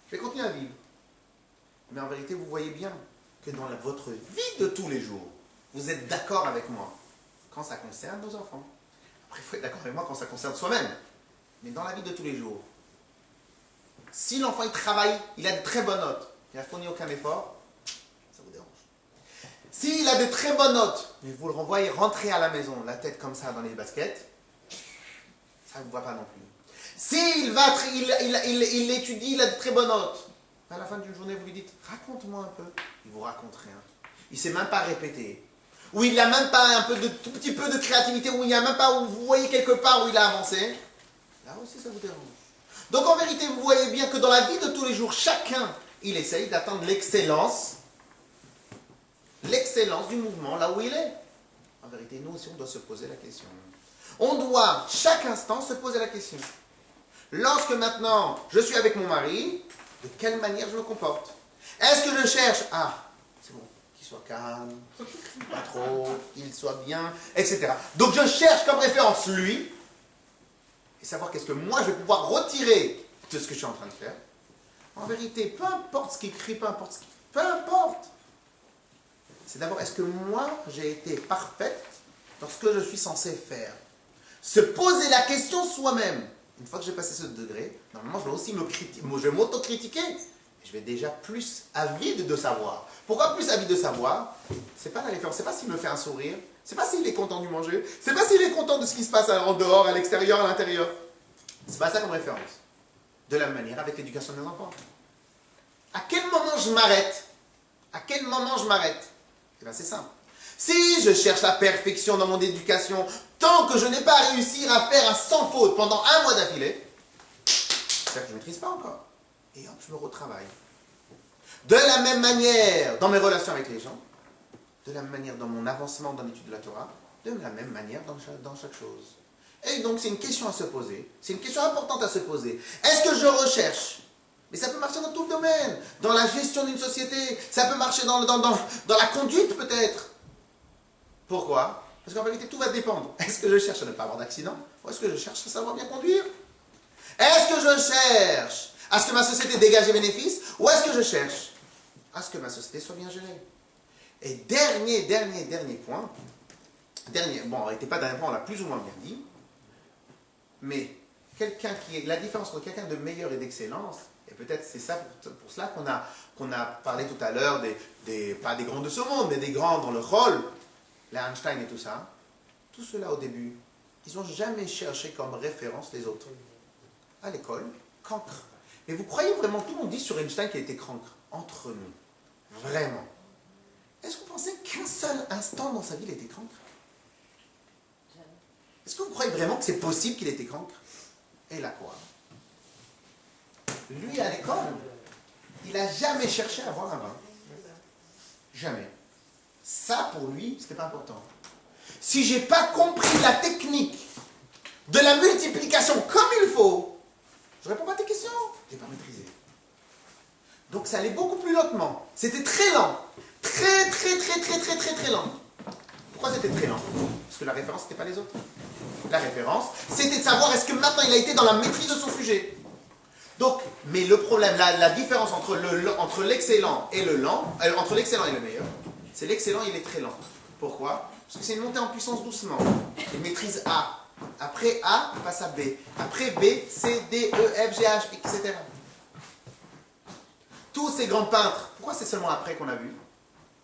je vais continuer à vivre. Mais en vérité, vous voyez bien que dans votre vie de tous les jours, vous êtes d'accord avec moi quand ça concerne nos enfants. Après, il faut être d'accord avec moi quand ça concerne soi-même. Mais dans la vie de tous les jours, si l'enfant il travaille, il a de très bonnes notes, il n'a fourni aucun effort, ça vous dérange. S'il a de très bonnes notes, mais vous le renvoyez rentrer à la maison, la tête comme ça dans les baskets, ça ne vous va pas non plus. S'il il étudie, il a de très bonnes notes, à la fin d'une journée, vous lui dites, raconte-moi un peu. Il vous raconte rien. Il ne sait même pas répéter. Ou il n'a même pas tout petit peu de créativité, ou il n'y a même pas, où vous voyez quelque part où il a avancé. Là aussi, ça vous dérange. Donc en vérité, vous voyez bien que dans la vie de tous les jours, chacun, il essaye d'atteindre l'excellence du mouvement là où il est. En vérité, nous aussi, on doit se poser la question. On doit, chaque instant, se poser la question. Lorsque maintenant, je suis avec mon mari, de quelle manière je me comporte? Est-ce que je cherche, c'est bon, qu'il soit calme, pas trop, qu'il soit bien, etc. Donc je cherche comme référence lui, et savoir qu'est-ce que moi je vais pouvoir retirer de ce que je suis en train de faire. En vérité, peu importe ce qu'il écrit, peu importe. C'est d'abord, est-ce que moi j'ai été parfaite dans ce que je suis censé faire? Se poser la question soi-même. Une fois que j'ai passé ce degré, normalement, je vais aussi je vais m'autocritiquer. Je vais déjà plus avide de savoir. Pourquoi plus avide de savoir? C'est pas la référence, c'est pas s'il me fait un sourire, c'est pas s'il est content du manger, c'est pas s'il est content de ce qui se passe en dehors, à l'extérieur, à l'intérieur. C'est pas ça comme référence. De la même manière avec l'éducation des enfants. À quel moment je m'arrête? À quel moment je m'arrête? Eh bien c'est simple. Si je cherche la perfection dans mon éducation, Tant que je n'ai pas réussi à faire un sans faute pendant un mois d'affilée, c'est-à-dire que je ne maîtrise pas encore. Et hop, je me retravaille. De la même manière, dans mes relations avec les gens, de la même manière dans mon avancement dans l'étude de la Torah, de la même manière dans chaque chose. Et donc c'est une question à se poser, c'est une question importante à se poser. Est-ce que je recherche? Mais ça peut marcher dans tout le domaine, dans la gestion d'une société, ça peut marcher dans la conduite peut-être. Pourquoi? Parce qu'en vérité tout va dépendre. Est-ce que je cherche à ne pas avoir d'accident? Ou est-ce que je cherche à savoir bien conduire? Est-ce que je cherche à ce que ma société dégage des bénéfices? Ou est-ce que je cherche à ce que ma société soit bien gérée? Et dernier point, bon, on n'était pas dernier point, on l'a plus ou moins bien dit, mais la différence entre quelqu'un de meilleur et d'excellence, et peut-être c'est ça pour cela qu'on a parlé tout à l'heure pas des grands de ce monde, mais des grands dans le rôle, les Einstein et tout ça, tout cela au début, ils n'ont jamais cherché comme référence les autres. À l'école, cancre. Mais vous croyez vraiment, tout le monde dit sur Einstein qu'il était cancre, entre nous, vraiment. Est-ce que vous pensez qu'un seul instant dans sa vie il était cancre? Est-ce que vous croyez vraiment que c'est possible qu'il était cancre? Et là quoi? Lui à l'école, il n'a jamais cherché à avoir un bain. Jamais. Ça pour lui, c'était pas important. Si j'ai pas compris la technique de la multiplication comme il faut, je réponds pas à tes questions. Je n'ai pas maîtrisé. Donc ça allait beaucoup plus lentement. C'était très lent. Très lent. Pourquoi c'était très lent? Parce que la référence, c'était pas les autres. La référence, c'était de savoir est-ce que maintenant il a été dans la maîtrise de son sujet. Donc, mais le problème, la différence entre l'excellent et le lent, entre l'excellent et le meilleur, c'est l'excellent, il est très lent. Pourquoi? Parce que c'est une montée en puissance doucement. Il maîtrise A. Après A, il passe à B. Après B, C, D, E, F, G, H, etc. Tous ces grands peintres, pourquoi c'est seulement après qu'on a vu?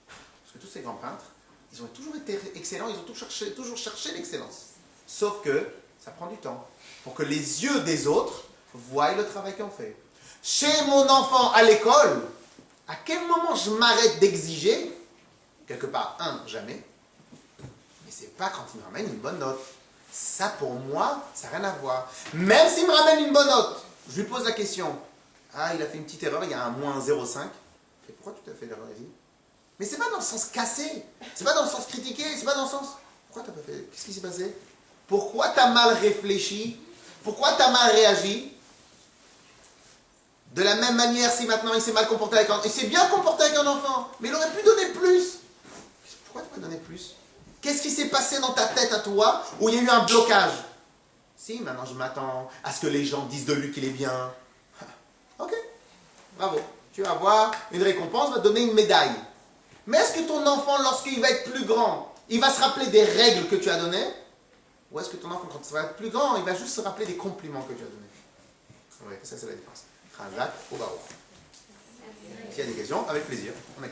Parce que tous ces grands peintres, ils ont toujours été excellents, ils ont toujours cherché l'excellence. Sauf que ça prend du temps. Pour que les yeux des autres voient le travail qu'on fait. Chez mon enfant à l'école, à quel moment je m'arrête d'exiger? Quelque part, jamais. Mais c'est pas quand il me ramène une bonne note. Ça, pour moi, ça n'a rien à voir. Même s'il me ramène une bonne note, je lui pose la question. Ah, il a fait une petite erreur, il y a un moins 0,5. Pourquoi tu t'as fait l'erreur ici? Mais c'est pas dans le sens cassé. C'est pas dans le sens critiqué. C'est pas dans le sens... Pourquoi t'as pas fait? Qu'est-ce qui s'est passé? Pourquoi t'as mal réfléchi? Pourquoi t'as mal réagi? De la même manière, si maintenant il s'est mal comporté avec un... Il s'est bien comporté avec un enfant, mais il aurait pu donner plus. Pourquoi t'as pas donné plus? Qu'est-ce qui s'est passé dans ta tête à toi où il y a eu un blocage? Si, maintenant je m'attends à ce que les gens disent de lui qu'il est bien. Ok, bravo. Tu vas avoir une récompense, va te donner une médaille. Mais est-ce que ton enfant, lorsqu'il va être plus grand, il va se rappeler des règles que tu as données? Ou est-ce que ton enfant, quand il va être plus grand, il va juste se rappeler des compliments que tu as donnés? Oui, ça c'est la différence. Khazak ou Baruch. S'il y a des questions, avec plaisir. On a